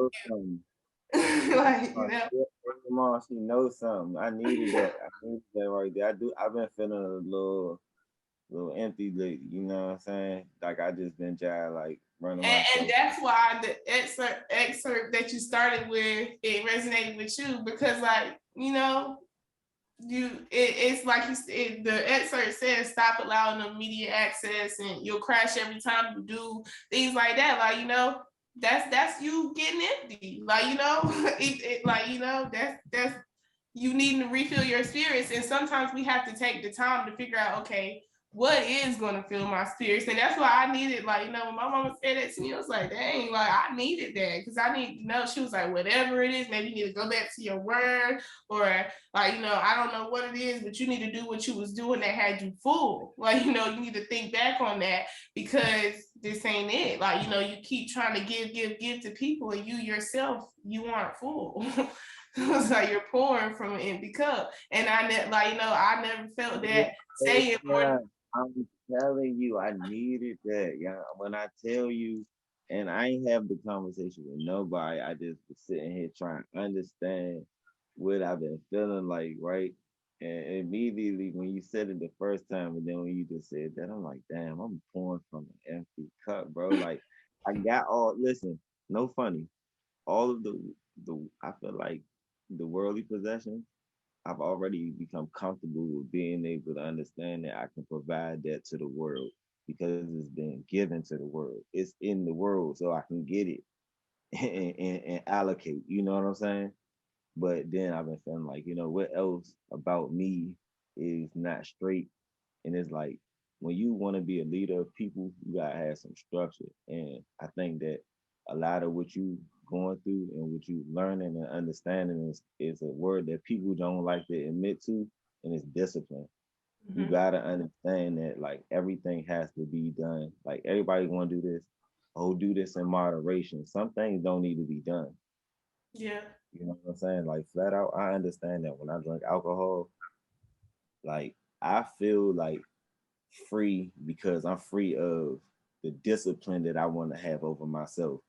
Like, you know, mom, she knows something. I needed that. I needed that right there. I've been feeling a little empty lately. You know what I'm saying? Like, I just been like running. And that's why the excerpt that you started with, it resonated with you, because, like, you know, it's like you said, the excerpt says stop allowing the media access, and you'll crash every time you do things like that. Like, you know, that's you getting empty. Like, you know, like, you know, that's you needing to refill your spirits. And sometimes we have to take the time to figure out, okay, what is going to fill my spirits? And that's why I needed, like, you know, when my mama said that to me, I was like, dang, like, I needed that, because I need to know. She was like, whatever it is, maybe you need to go back to your word, or, like, you know, I don't know what it is, but you need to do what you was doing that had you full. Like, you know, you need to think back on that, because this ain't it. Like, you know, you keep trying to give to people, and you yourself, you aren't full. It's like you're pouring from an empty cup. And I never felt that saying more. I'm telling you, I needed that. Yeah, when I tell you, and I ain't have the conversation with nobody. I just was sitting here trying to understand what I've been feeling like, right? And immediately when you said it the first time, and then when you just said that, I'm like, damn, I'm pouring from an empty cup, bro. Like, I got listen, no funny. All of the I feel like the worldly possessions, I've already become comfortable with being able to understand that I can provide that to the world, because it's been given to the world. It's in the world, so I can get it and allocate. You know what I'm saying? But then I've been feeling like, you know, what else about me is not straight? And it's like, when you want to be a leader of people, you gotta have some structure. And I think that a lot of what you going through and what you learning and understanding is a word that people don't like to admit to, and it's discipline. Mm-hmm. You gotta understand that, like, everything has to be done. Like, everybody want to do this. Oh, do this in moderation. Some things don't need to be done. Yeah. You know what I'm saying? Like, flat out, I understand that when I drink alcohol, like, I feel like free because I'm free of the discipline that I want to have over myself.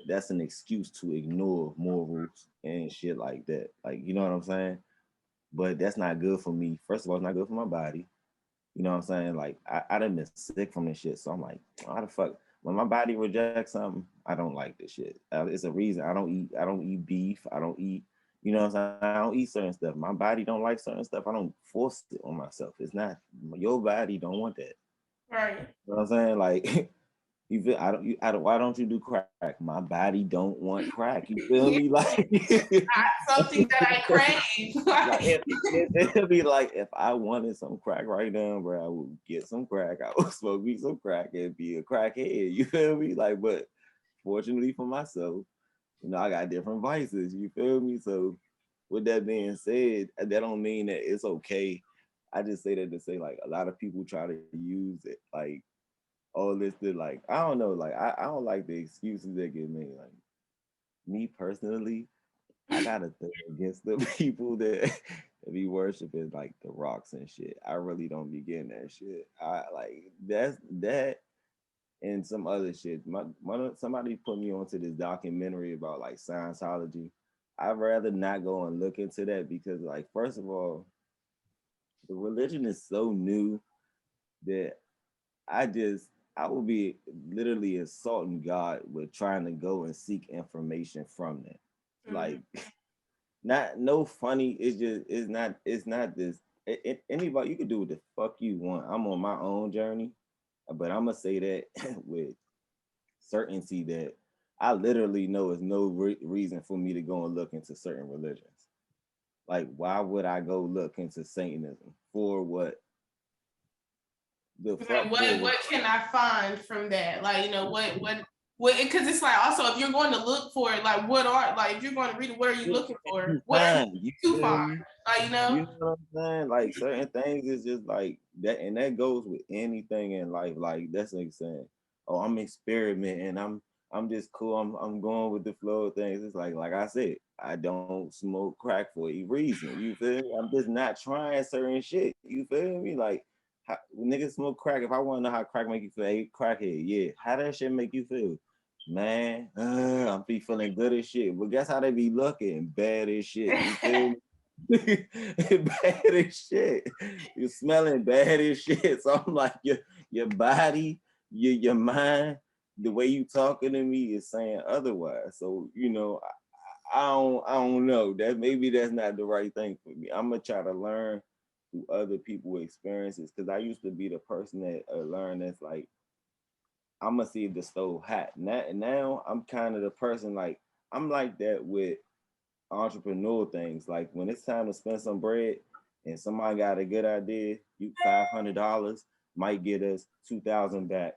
That's an excuse to ignore morals and shit like that. Like, you know what I'm saying? But that's not good for me. First of all, it's not good for my body. You know what I'm saying? Like, I done been sick from this shit. So I'm like, how the fuck? When my body rejects something, I don't like this shit. It's a reason I don't eat beef. I don't eat, you know what I'm saying? I don't eat certain stuff. My body don't like certain stuff. I don't force it on myself. It's not, your body don't want that. Right. You know what I'm saying? Like, you feel, why don't you do crack? My body don't want crack. You feel me? Like, something that I crave. Like, it'll be like, if I wanted some crack right now, bro, I would get some crack. I would smoke me some crack and be a crackhead. You feel me? Like, but fortunately for myself, you know, I got different vices. You feel me? So, with that being said, that don't mean that it's okay. I just say that to say, like, a lot of people try to use it, like, all this to, like, I don't know, like, I don't like the excuses that get made. Like, me personally, I got a thing against the people that be worshiping like the rocks and shit. I really don't be getting that shit. I like that's that and some other shit. Somebody put me onto this documentary about like Scientology. I'd rather not go and look into that because, like, first of all, the religion is so new that I will be literally insulting God with trying to go and seek information from that. Like, not no funny. It's not this. Anybody, you can do what the fuck you want. I'm on my own journey, but I'm gonna say that with certainty that I literally know there's no reason for me to go and look into certain religions. Like, why would I go look into Satanism for what? The fuck what can I find from that? Like, what because it's like also if you're going to look for it, like what are like if you're going to read it, what are you looking for? What are you to find? Like, you know what I'm saying? Like certain things is just like that, and that goes with anything in life. Like that's like saying, oh, I'm experimenting, I'm just cool, I'm going with the flow of things. It's like I said, I don't smoke crack for a reason. You feel me? I'm just not trying certain shit. You feel me? Like how, niggas smoke crack. If I want to know how crack make you feel, hey, crackhead, yeah. How that shit make you feel? Man, I'm be feeling good as shit. But guess how they be looking? Bad as shit. You feel me? Bad as shit. You're smelling bad as shit. So I'm like, your body, your mind, the way you talking to me is saying otherwise. So, I don't know. That maybe that's not the right thing for me. I'm gonna try to learn through other people's experiences because I used to be the person that learned that's like I'm gonna see if the stove hot. Now I'm kind of the person like I'm like that with entrepreneurial things. Like when it's time to spend some bread and somebody got a good idea, you $500 might get us 2,000 back.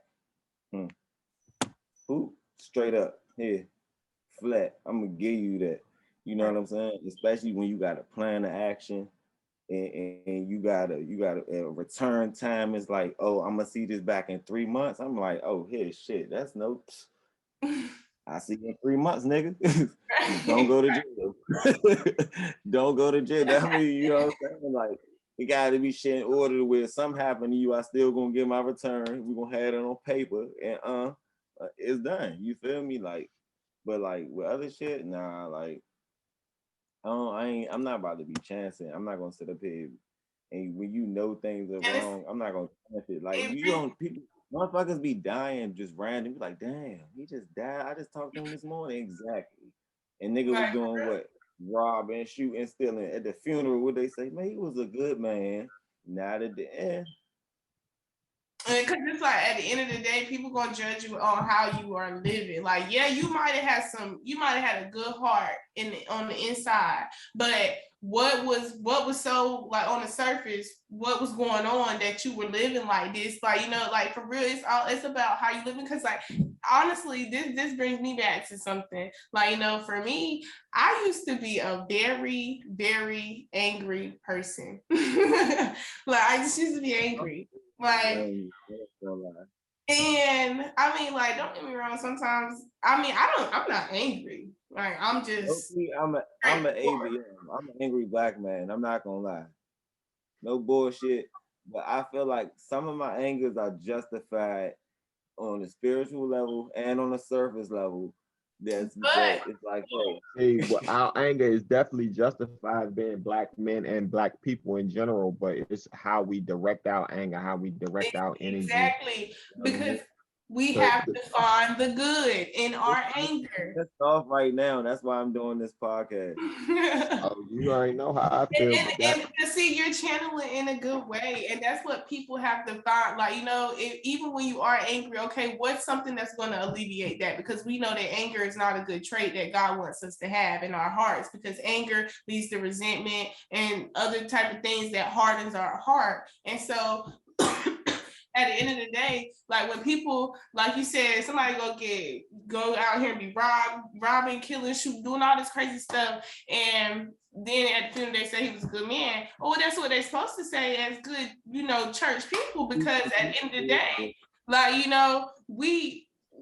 Ooh, straight up here, flat. I'm gonna give you that. You know what I'm saying? Especially when you got a plan of action and you got a return time is like, oh, I'm gonna see this back in 3 months. I'm like, oh, here, shit, that's no. I see you in 3 months, nigga. Don't go to jail. Don't go to jail. That mean, you know what I'm saying? Like, it got to be shit in order where something happen to you, I still gonna get my return. We gonna have it on paper, and it's done. You feel me? Like, but like with other shit, nah, like. I'm not about to be chancing. I'm not gonna sit up here and when you know things are wrong, I'm not gonna chance it. Like you don't people motherfuckers be dying just random. Be like, damn, he just died. I just talked to him this morning. Exactly. And nigga was doing what? Robbing, shooting, stealing. At the funeral, would they say, man, he was a good man. Not at the end. Because it's like at the end of the day, people gonna judge you on how you are living. Like, yeah, you might have had a good heart on the inside, but what was so like on the surface, what was going on that you were living like this? Like, like for real, it's about how you living. Because like honestly, this brings me back to something. Like, for me, I used to be a very, very angry person. Like I just used to be angry. Like, and I mean, like, don't get me wrong. Sometimes, I mean, I'm not angry. Like, I'm just. I'm an angry. I'm an angry black man. I'm not gonna lie. No bullshit. But I feel like some of my angers are justified on the spiritual level and on the surface level. It's like, hey, well, our anger is definitely justified being black men and black people in general, but it's how we direct our anger, how we direct our energy. Exactly, because we have to find the good in our anger. That's off right now. That's why I'm doing this podcast. Oh, you already know how I feel. And to see you're channeling in a good way, and that's what people have to find. Like, even when you are angry, okay, what's something that's going to alleviate that? Because we know that anger is not a good trait that God wants us to have in our hearts. Because anger leads to resentment and other type of things that hardens our heart. And so. At the end of the day, like when people, like you said, somebody go out here and be robbing, killing, shooting, doing all this crazy stuff, and then at the end they say he was a good man. Oh, that's what they're supposed to say as good, church people, because at the end of the day, like,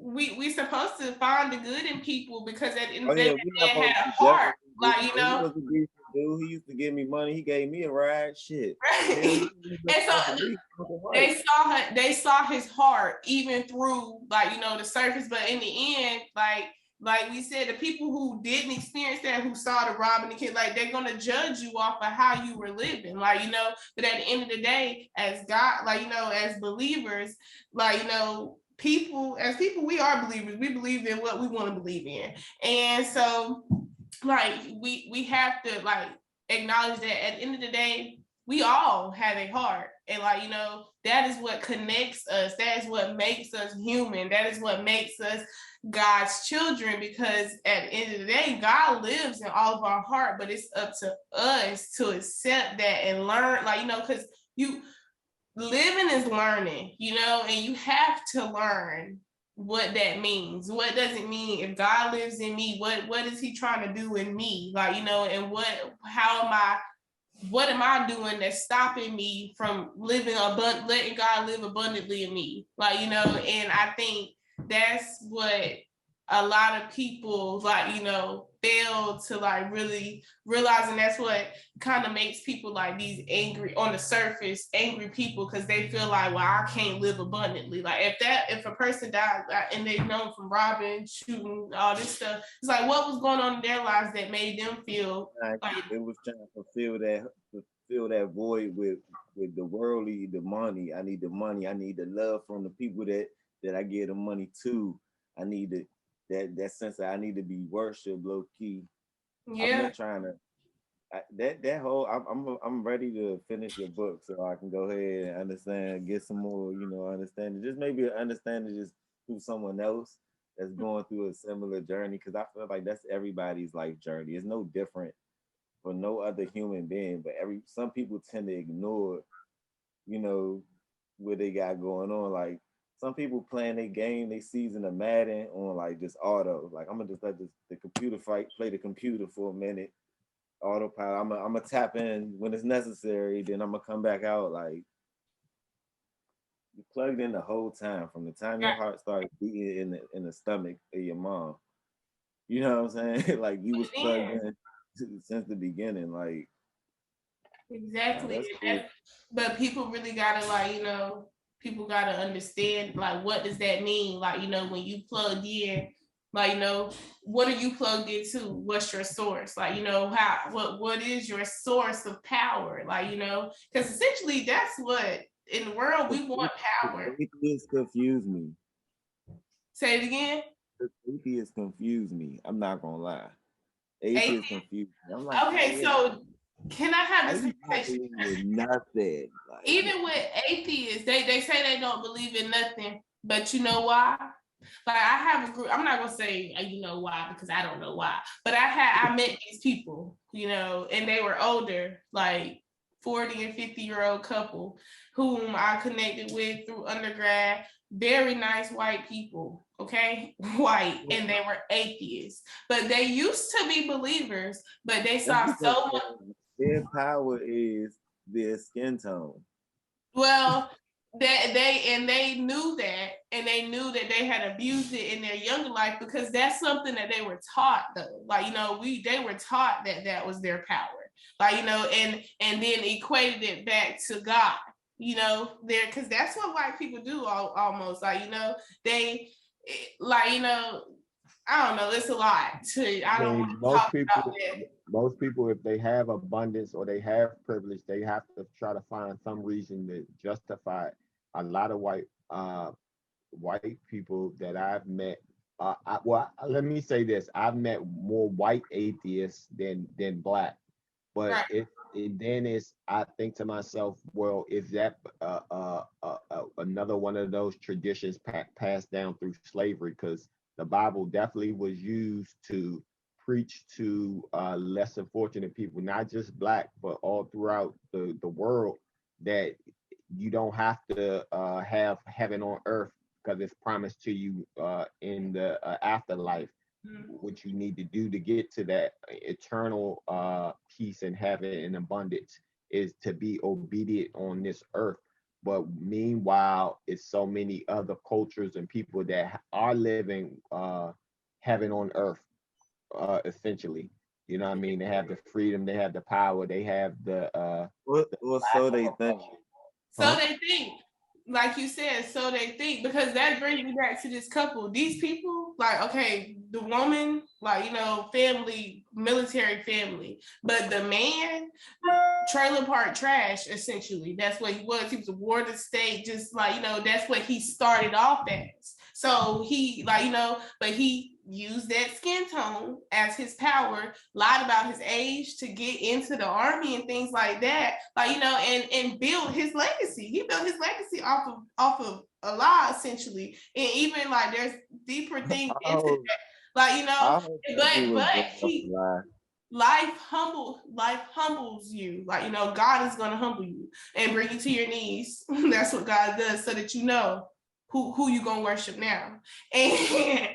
we supposed to find the good in people, because at the end of the yeah, day, we they not supposed had to a be heart. jealous. Like, you He know, was a decent dude. He used to give me money. He gave me a ride. Shit. right? And so they saw his heart even through, like, you know, the surface. But in the end, like we said, the people who didn't experience that, who saw the robbing the kid, like, they're gonna judge you off of how you were living, like, you know. But at the end of the day, as God, like, you know, as believers, like, you know, as people, we are believers. We believe in what we want to believe in, and so, like, we have to, like, acknowledge that at the end of the day, we all have a heart, and, like, you know, that is what connects us. That is what makes us human. That is what makes us God's children, because at the end of the day, God lives in all of our heart, but it's up to us to accept that and learn, like, you know, because you living is learning, you know, and you have to learn what that means. What does it mean if God lives in me? What is he trying to do in me? Like, you know, and what am I doing that's stopping me from letting God live abundantly in me? Like, you know, and I think that's what a lot of people, like, you know, fail to, like, really realize. And that's what kind of makes people, like, these angry, on the surface, angry people, because they feel like, well, I can't live abundantly. Like, if a person died and they know from robbing, shooting, all this stuff, it's like, what was going on in their lives that made them feel like it was trying to fulfill that void with the worldly, the money. I need the money. I need the love from the people that I give the money to. I need that sense that I need to be worshipped low key. yeah. I've been trying to that whole. I'm ready to finish your book so I can go ahead and understand, get some more, you know, understanding. Just maybe understanding just through someone else that's going through a similar journey, because I feel like that's everybody's life journey. It's no different for no other human being, but some people tend to ignore, you know, what they got going on. Like, some people playing their game, they season of Madden on, like, just auto. Like, I'm gonna just let the computer play the computer for a minute, autopilot. I'm gonna tap in when it's necessary, then I'm gonna come back out. Like, you plugged in the whole time, from the time your heart started beating in the stomach of your mom. You know what I'm saying? Like, you was plugged in since the beginning. Like, exactly. that's cool. But people really gotta, like, you know, people gotta understand, like, what does that mean? Like, you know, when you plugged in, like, you know, what are you plugged into? What's your source? Like, you know, what is your source of power? Like, you know, because essentially that's what in the world we want, power. Atheists confuse me. Say it again. Atheists confuse me. I'm not gonna lie. Atheists confuse me. I'm like, okay, so can I have this conversation? With nothing. Like, even with atheists, they say they don't believe in nothing, but you know why? Like, I have a group. I'm not gonna say you know why, because I don't know why. But I met these people, you know, and they were older, like 40 and 50-year-old couple, whom I connected with through undergrad. Very nice white people, okay, white, and they were atheists, but they used to be believers. But they saw so much. Their power is their skin tone. Well, they knew that, and they knew that they had abused it in their younger life, because that's something that they were taught, though. Like, you know, they were taught that was their power, like, you know, and then equated it back to God, you know, there, because that's what white people do almost, like, you know, they, like, you know, I don't know, it's a lot to, I don't want to talk about that. Most people, if they have abundance or they have privilege, they have to try to find some reason to justify it. A lot of white people that I've met, let me say this: I've met more white atheists than black. But Right. then I think to myself, well, is that another one of those traditions passed down through slavery? Because the Bible definitely was used to preach to lesser fortunate people, not just black, but all throughout the world, that you don't have to have heaven on earth, because it's promised to you in the afterlife. What you need to do to get to that eternal peace and heaven and abundance is to be obedient on this earth. but meanwhile, it's so many other cultures and people that are living heaven on earth, essentially. You know what I mean? They have the freedom, they have the power, they have the Well, so they think. So they think, like you said, so they think, because that brings me back to this couple. These people, like, okay, the woman, like, you know, family, military family, but the man, trailer park trash, essentially. That's what he was. He was a ward of state, just like, you know, that's what he started off as. So he, like, you know, but he used that skin tone as his power, lied about his age to get into the army and things like that, like, you know, and build his legacy. He built his legacy off of a lie, essentially. And even like there's deeper things into that, like, you know, but he life humbles you, like, you know, God is going to humble you and bring you to your knees. That's what God does, so that you know who you gonna worship now. And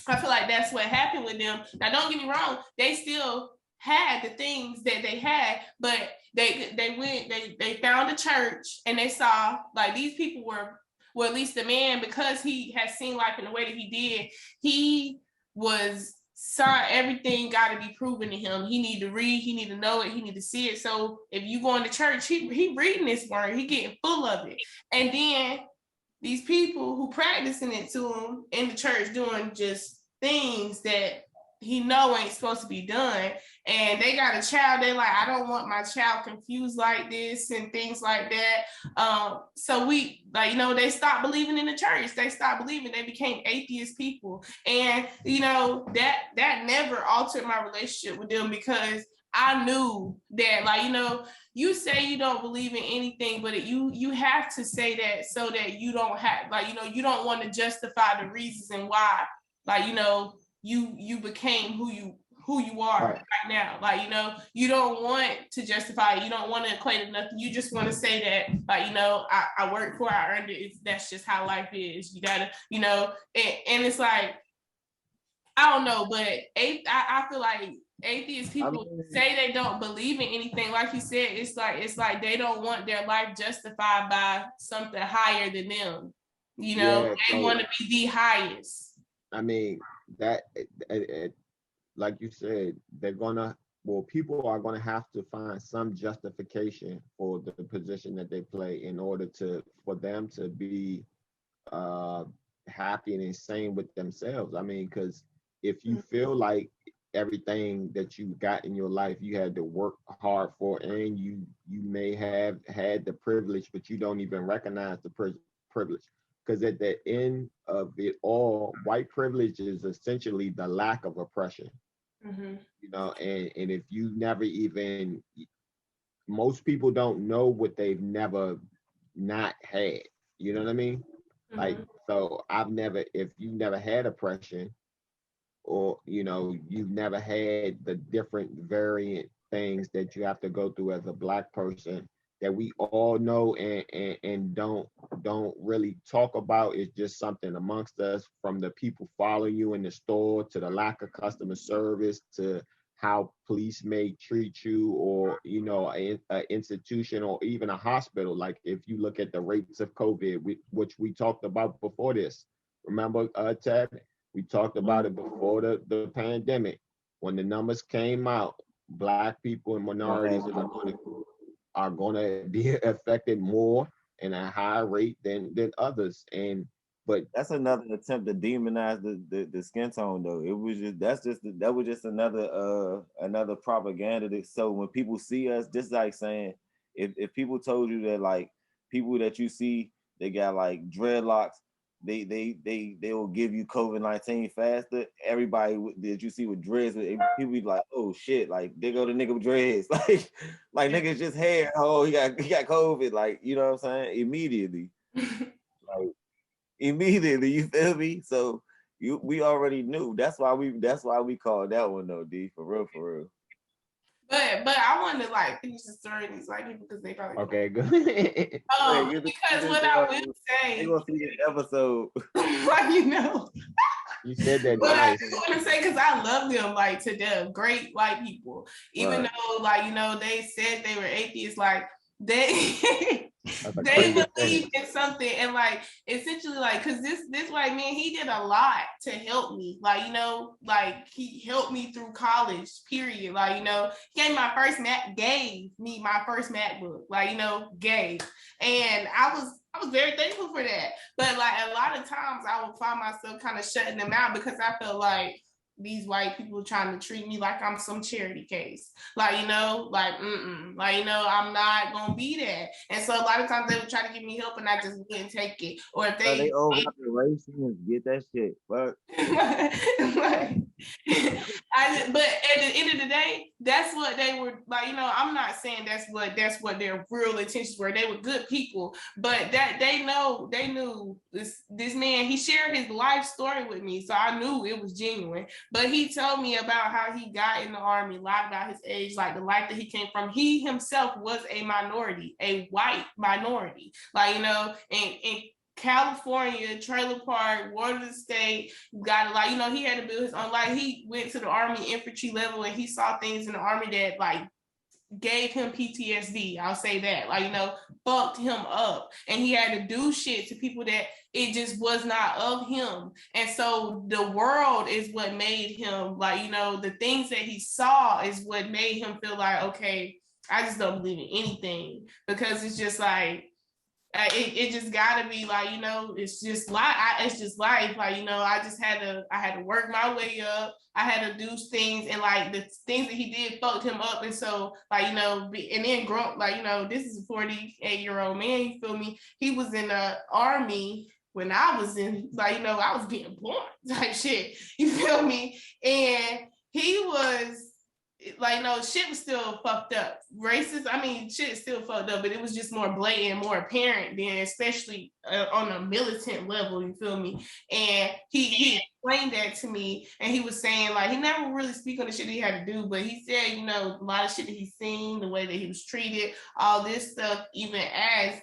I feel like that's what happened with them. Now, don't get me wrong, they still had the things that they had, but they found a church and they saw like these people were, well, at least the man, because he had seen life in the way that he did, he saw everything got to be proven to him. He need to read, he need to know it, he need to see it. So if you going to church, he reading this word, he getting full of it. And then these people who practicing it to him in the church doing just things that he know ain't supposed to be done. And they got a child, they like, I don't want my child confused like this and things like that. So we, like, you know, they stopped believing in the church. They stopped believing. They became atheist people. And, you know, that never altered my relationship with them, because I knew that, like, you know, you say you don't believe in anything, but you have to say that so that you don't have, like, you know, you don't want to justify the reasons and why, like, you know, you became who you are right now. Like, you know, you don't want to justify it. You don't want to equate it nothing. You just want to say that, like, you know, I worked for it, I earned it. That's just how life is. You gotta, you know, and it's like, I don't know, but I feel like atheist people say they don't believe in anything. Like you said, it's like they don't want their life justified by something higher than them. You know, yeah, they want to be the highest. I mean, that like you said, people are gonna have to find some justification for the position that they play in order for them to be happy and insane with themselves. I mean, because if you feel like everything that you got in your life you had to work hard for, and you may have had the privilege, but you don't even recognize the privilege, because at the end of it all, white privilege is essentially the lack of oppression. You know, and if you never even, most people don't know what they've never not had, you know what I mean? Like, so if you never had oppression, or, you know, you've never had the different variant things that you have to go through as a Black person that we all know and don't really talk about. It's just something amongst us, from the people following you in the store, to the lack of customer service, to how police may treat you, or, you know, an institution, or even a hospital. Like, if you look at the rates of COVID, which we talked about before this, remember, Ted? We talked about it before the pandemic. When the numbers came out, Black people and minorities are going to be affected more in a higher rate than others. But that's another attempt to demonize the skin tone, though. It was that was just another propaganda. So when people see us, just like saying, if people told you that, like, people that you see, they got like dreadlocks, they will give you COVID-19 faster. Everybody that you see with dreads, people be like, oh shit, like, they go to nigga with dreads, like niggas just hair, oh, he got COVID, like, you know what I'm saying? Immediately, you feel me? So we already knew. That's why we called that one, though, D, for real. But I wanted to, like, finish the story of these white people, because they probably okay, good. Because what I will say, they gonna see this episode. like, you know, you said that. But nice. I just want to say, because I love them, like, to death, great white people, even though, like, you know, they said they were atheists, like, they They believe in something, and like essentially, like, because this white man, he did a lot to help me. Like, you know, like he helped me through college, period. Like, you know, he gave me my first MacBook, like, you know, and I was very thankful for that. But like a lot of times I would find myself kind of shutting them out because I felt like these white people trying to treat me like I'm some charity case. Like, you know, like, like, you know, I'm not going to be that. And so a lot of times they would try to give me help and I just wouldn't take it. Or if they over the racing, get that shit. Fuck. But at the end of the day, that's what they were like, you know, I'm not saying that's what their real intentions were. They were good people, but that they knew this man, he shared his life story with me. So I knew it was genuine. But he told me about how he got in the army, lied about his age, like the life that he came from. He himself was a minority, a white minority, like, you know, and California, trailer park, Water State, got like, you know, he had to build his own life. He went to the Army infantry level and he saw things in the Army that like gave him PTSD. I'll say that, like, you know, fucked him up. And he had to do shit to people that it just was not of him. And so the world is what made him, like, you know, the things that he saw is what made him feel like, okay, I just don't believe in anything, because it's just like, it just gotta be like, you know, it's just life. Like, you know, I had to work my way up. I had to do things, and like the things that he did fucked him up. And so, like, you know, and then grown, like, you know, this is a 48-year-old man, you feel me? He was in the army when I was in, like, you know, I was getting born type shit, you feel me? And he was like, no, shit was still fucked up. Racist, I mean, shit is still fucked up, but it was just more blatant, more apparent then, especially on a militant level, you feel me? And he explained that to me, and he was saying, like, he never really speak on the shit he had to do, but he said, you know, a lot of shit that he's seen, the way that he was treated, all this stuff, even as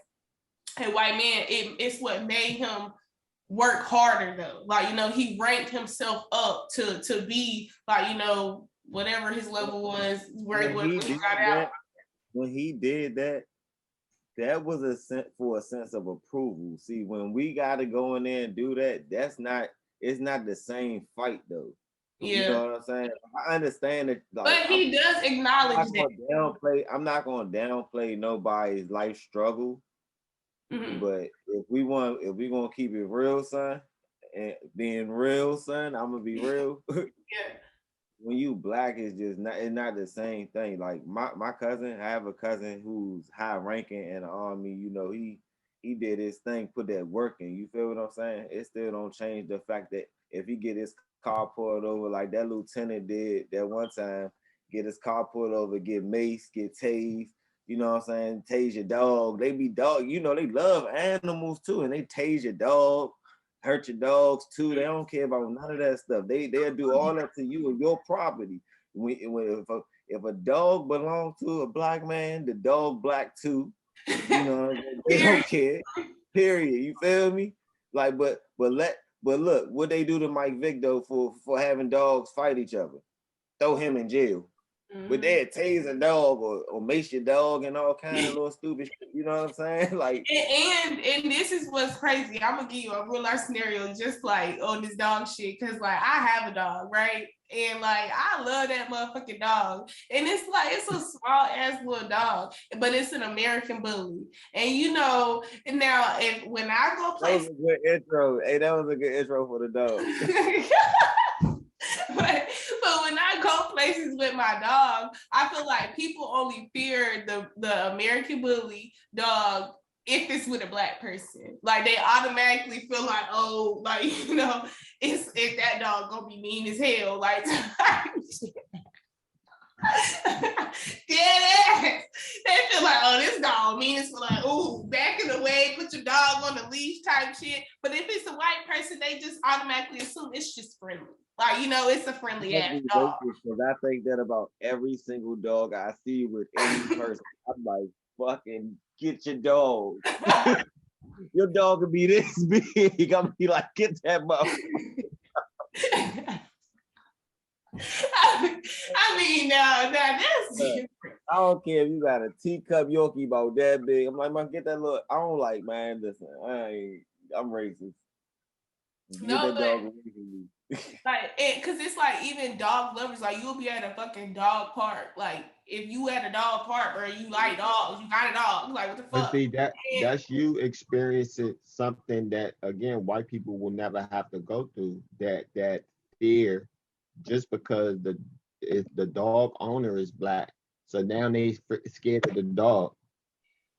a white man, it's what made him work harder though. Like, you know, he ranked himself up to be like, you know, whatever his level was, where when he got out. When he did that, that was for a sense of approval. See, when we got to go in there and do that, it's not the same fight though. Yeah. You know what I'm saying? I understand that. Like, but he does acknowledge that. I'm not going to downplay nobody's life struggle. Mm-hmm. But if we going to keep it real, son, and being real, son, I'm going to be real. Yeah. When you black, it's not the same thing. Like my cousin, I have a cousin who's high ranking in the army. You know, he did his thing, put that work in. You feel what I'm saying? It still don't change the fact that if he get his car pulled over like that lieutenant did that one time, get his car pulled over, get maced, get tased. You know what I'm saying? Tase your dog. They be dog. You know, they love animals too, and they tase your dog. Hurt your dogs too. They don't care about none of that stuff. They'll do all that to you and your property. If a dog belongs to a black man, the dog black too. You know, they don't care. Period. You feel me? Like, but look, what they do to Mike Vick though for having dogs fight each other, throw him in jail. Mm-hmm. But they'd tase a dog or mace your dog and all kind of little stupid shit. You know what I'm saying? Like, and this is what's crazy. I'm gonna give you a real life scenario, just like on this dog shit, because like I have a dog, right? And like I love that motherfucking dog, and it's like it's a small ass little dog, but it's an American bully. And you know, and now when I go play, that was a good intro. Hey, that was a good intro for the dog. But when I go places with my dog, I feel like people only fear the American bully dog if it's with a black person. Like they automatically feel like, oh, like, you know, if that dog gonna be mean as hell, like yeah, they feel like, oh, this dog mean as like, oh, back in the way, put your dog on the leash type shit. But if it's a white person, they just automatically assume it's just friendly. Like, you know, it's a friendly ass dog. Because I think that about every single dog I see with any person. I'm like, fucking get your dog. Your dog could be this big. I'm be like, get that motherfucker. I mean, now that's different. I don't care if you got a teacup Yorkie about that big. I'm like, man, get that little. I don't like, man. Listen, I'm racist. Get No, that but dog away from me. like because it's like even dog lovers, like you'll be at a fucking dog park. Like if you at a dog park or you like dogs, you got a dog. Like what the But fuck? see, that's you experiencing something that again white people will never have to go through. That fear, just because the dog owner is black, so now they scared of the dog.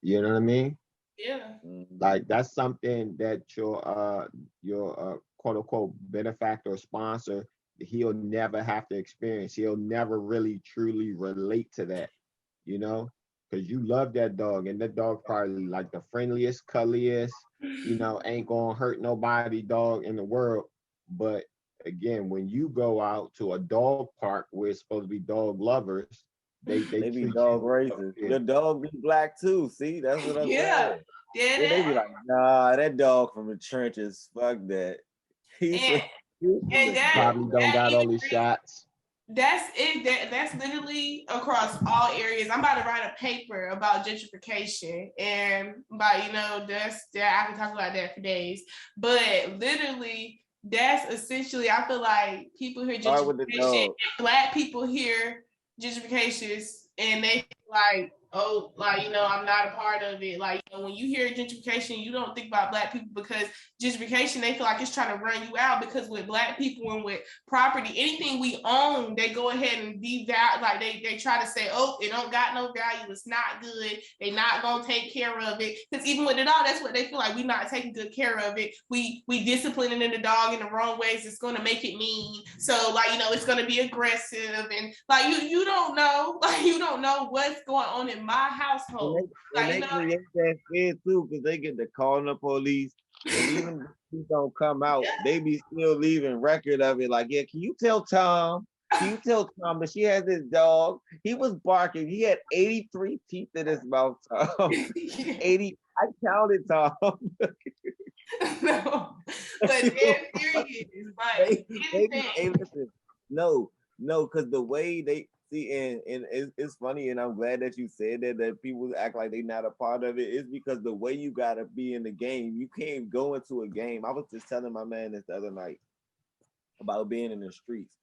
You know what I mean? Yeah. Like that's something that your quote unquote benefactor or sponsor, he'll never have to experience. He'll never really truly relate to that, you know, because you love that dog, and that dog probably like the friendliest, cuddliest, ain't gonna hurt nobody dog in the world. But again, when you go out to a dog park where it's supposed to be dog lovers, they They be treat dog you. racist. Yeah. Your dog be black too. See, that's what I'm Yeah. saying. Yeah. Yeah, they be like, nah, that dog from the trenches. Fuck that. And Probably don't got all these even shots. that's it. That's literally across all areas. I'm about to write a paper about gentrification, and that's that. I can talk about that for days. But literally, that's essentially. I feel like people hear Start with the gentrification, dog. Black people hear gentrifications, and they like, oh, like I'm not a part of it. Like when you hear gentrification, you don't think about Black people because gentrification, they feel like it's trying to run you out because with Black people and with property, anything we own, they go ahead and devalue. Like they try to say, oh, it don't got no value, it's not good, they not gonna take care of it. Because even with the dog, that's what they feel like, we not taking good care of it. We disciplining the dog in the wrong ways, it's gonna make it mean. So it's gonna be aggressive, and like you don't know, you don't know what's going on in my household. And they create that fear too, because they get to calling the police. And even if police don't come out, they be still leaving record of it. Like, yeah, can you tell Tom that she has this dog? He was barking. He had 83 teeth in his mouth, Tom. 80. I counted, Tom. No, but they're serious. Like, listen, no, because the way they see, and it's funny, and I'm glad that you said that people act like they're not a part of it. It's because the way you gotta be in the game, you can't go into a game. I was just telling my man this the other night about being in the streets.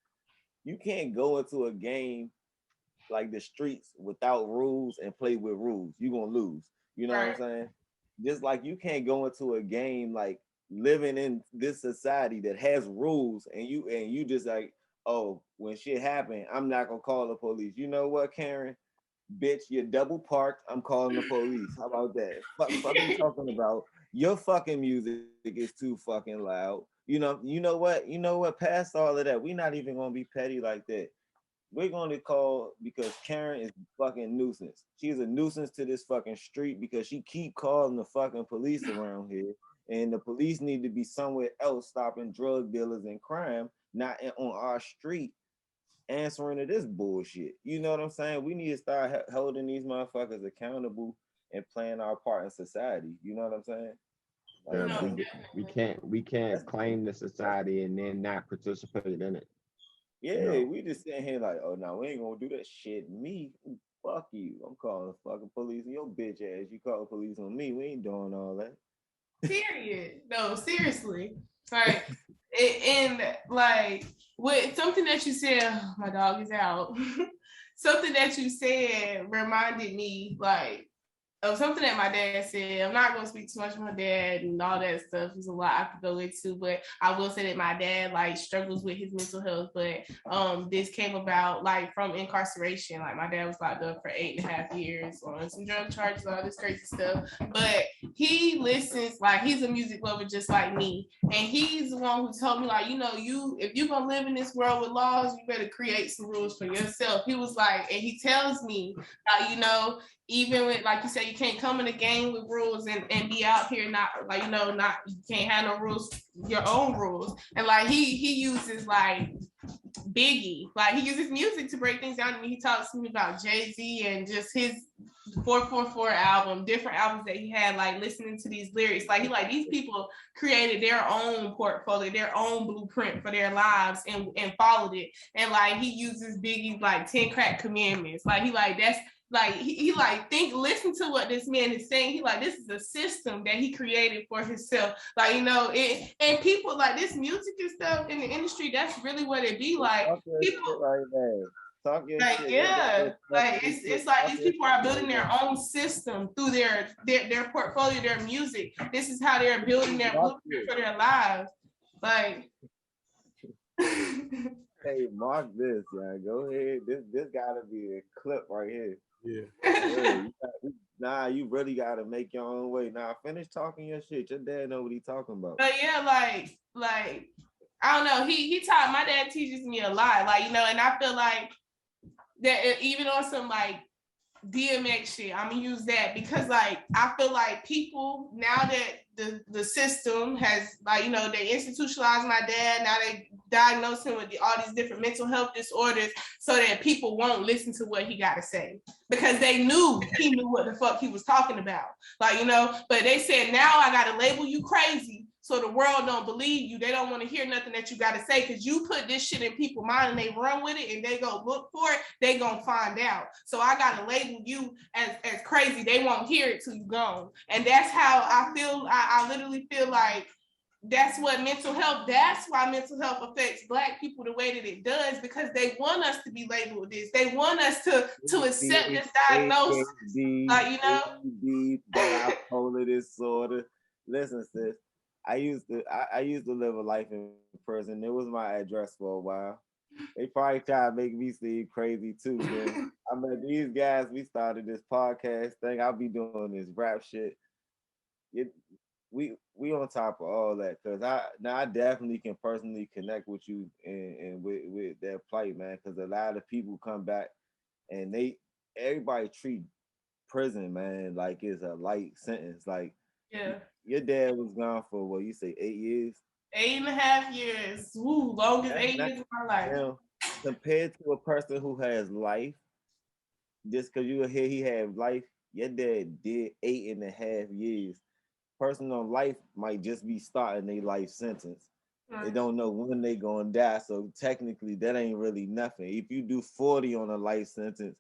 You can't go into a game like the streets without rules and play with rules. You're gonna lose. You know what I'm saying? Just like you can't go into a game like living in this society that has rules, and you just like, oh, when shit happen, I'm not gonna call the police. You know what, Karen? Bitch, you're double parked. I'm calling the police. How about that? Fuck you talking about? Your fucking music is too fucking loud. You know what? Past all of that, we're not even gonna be petty like that. We're going to call because Karen is fucking nuisance. She's a nuisance to this fucking street because she keep calling the fucking police around here, and the police need to be somewhere else stopping drug dealers and crime, not on our street answering to this bullshit. You know what I'm saying? We need to start holding these motherfuckers accountable and playing our part in society. You know what I'm saying? Like, we can't claim the society and then not participate in it. Yeah, we just sitting here like, oh no, we ain't gonna do that shit. Me, fuck you. I'm calling the fucking police on your bitch ass. You call the police on me. We ain't doing all that. Period. No, seriously. Like, and like with something that you said, oh, my dog is out. Something that you said reminded me like of something that my dad said. I'm not going to speak too much of my dad and all that stuff. There's a lot I could go into, but I will say that my dad like struggles with his mental health. But this came about like from incarceration. Like my dad was locked up for 8.5 years on some drug charges, all this crazy stuff. But he listens, like he's a music lover just like me, and he's the one who told me like, if you're gonna live in this world with laws, you better create some rules for yourself. He was like, and he tells me, even with, like you said, you can't come in a game with rules and be out here not you can't have no rules, your own rules. And like he uses like Biggie, like he uses music to break things down. And he talks to me about Jay-Z and just his 444 album, different albums that he had, like listening to these lyrics. Like he like these people created their own portfolio, their own blueprint for their lives and followed it. And like he uses Biggie's like 10 crack commandments. Like he like like he like listen to what this man is saying. He like, this is a system that he created for himself. Like, you know, it, and people like this music and stuff in the industry, that's really what it be like. Talk your People shit right now. Talk your like, shit. yeah, like it's like Talk these your people are shit building right their now. own system through their portfolio, their music. This is how they're building their blueprint for their lives. Like Hey, mark this, yeah. Go ahead. This gotta be a clip right here. Yeah. Nah, you really gotta make your own way. Nah, finish talking your shit. Your dad know what he talking about. But yeah, like I don't know. He taught, my dad teaches me a lot. Like, you know, and I feel like that even on some like DMX shit, I'm gonna use that because like I feel like people now that the system has, like, you know, they institutionalized my dad, now they diagnose him with all these different mental health disorders so that people won't listen to what he got to say because they knew he knew what the fuck he was talking about, like, you know. But they said, now I gotta label you crazy so the world don't believe you. They don't want to hear nothing that you got to say because you put this shit in people's mind and they run with it and they go look for it. They gonna find out. So I got to label you as crazy. They won't hear it till you gone. And that's how I feel. I literally feel like that's what mental health, that's why mental health affects Black people the way that it does, because they want us to be labeled this. They want us to accept this diagnosis. Like, you know? Bipolar disorder. Listen, sis. I used to live a life in prison. It was my address for a while. They probably try to make me seem crazy too. Then I met these guys. We started this podcast thing. I'll be doing this rap shit. We on top of all that because I definitely can personally connect with you and with that plight, man. Because a lot of people come back and everybody treat prison, man, like it's a light sentence. Like, Yeah. Your dad was gone for what you say 8 years? 8.5 years. Woo, longest 8 years of my life. Now, compared to a person who has life, just because you were here, he had life. Your dad did 8.5 years. Person on life might just be starting their life sentence. Right. They don't know when they gonna die, so technically that ain't really nothing. If you do 40 on a life sentence,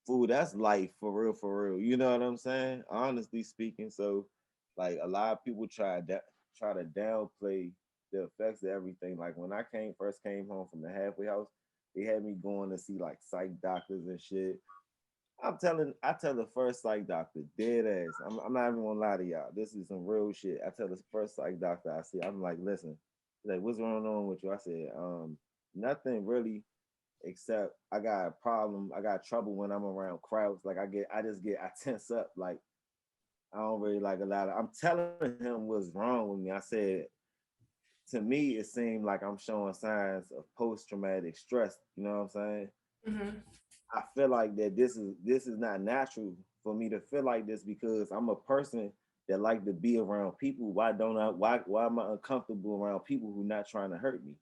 fool, that's life for real. You know what I'm saying? Honestly speaking, so like a lot of people try to downplay the effects of everything. Like when I first came home from the halfway house, they had me going to see like psych doctors and shit. I tell the first psych doctor, dead ass. I'm not even gonna lie to y'all. This is some real shit. I tell the first psych doctor I see, I'm like, listen, like, what's going on with you? I said, nothing really, except I got a problem. I got trouble when I'm around crowds. Like I tense up. Like I don't really like a lot of. I'm telling him what's wrong with me. I said, to me, it seemed like I'm showing signs of post-traumatic stress. You know what I'm saying? Mm-hmm. I feel like that this is not natural for me to feel like this because I'm a person that like to be around people. Why am I uncomfortable around people who not trying to hurt me?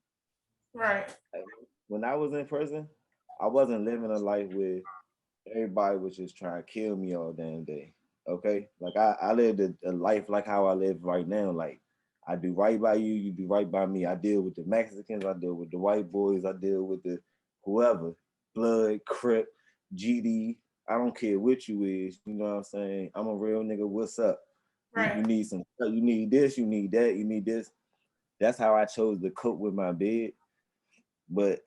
Right. When I was in prison, I wasn't living a life where everybody was just trying to kill me all damn day. Okay? Like I lived a life like how I live right now. Like I do right by you, you do right by me. I deal with the Mexicans, I deal with the white boys, I deal with the whoever. Blood, Crip, GD. I don't care what you is. You know what I'm saying? I'm a real nigga. What's up? Right. You need some. You need this. You need that. You need this. That's how I chose to cope with my bed. But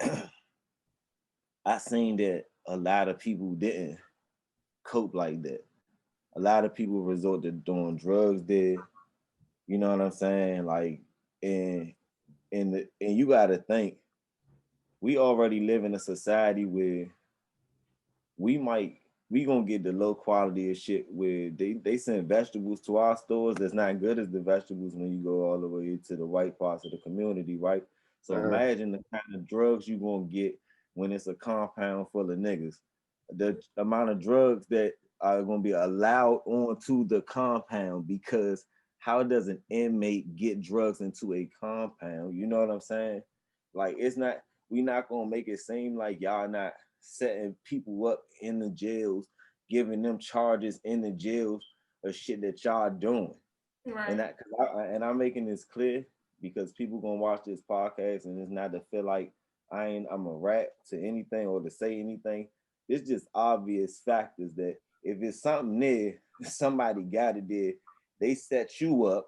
I seen that a lot of people didn't cope like that. A lot of people resort to doing drugs there. You know what I'm saying? Like, and you got to think, we already live in a society where we gonna get the low quality of shit where they send vegetables to our stores that's not good as the vegetables when you go all the way to the white parts of the community, right? So imagine the kind of drugs you gonna get when it's a compound full of niggas. The amount of drugs that are gonna be allowed onto the compound, because how does an inmate get drugs into a compound? You know what I'm saying? Like we not gonna make it seem like y'all not setting people up in the jails, giving them charges in the jails of shit that y'all doing. Right. And I'm making this clear because people gonna watch this podcast and it's not to feel like I'm a rat to anything or to say anything. it's just obvious factors that if it's something there, somebody got it there. They set you up,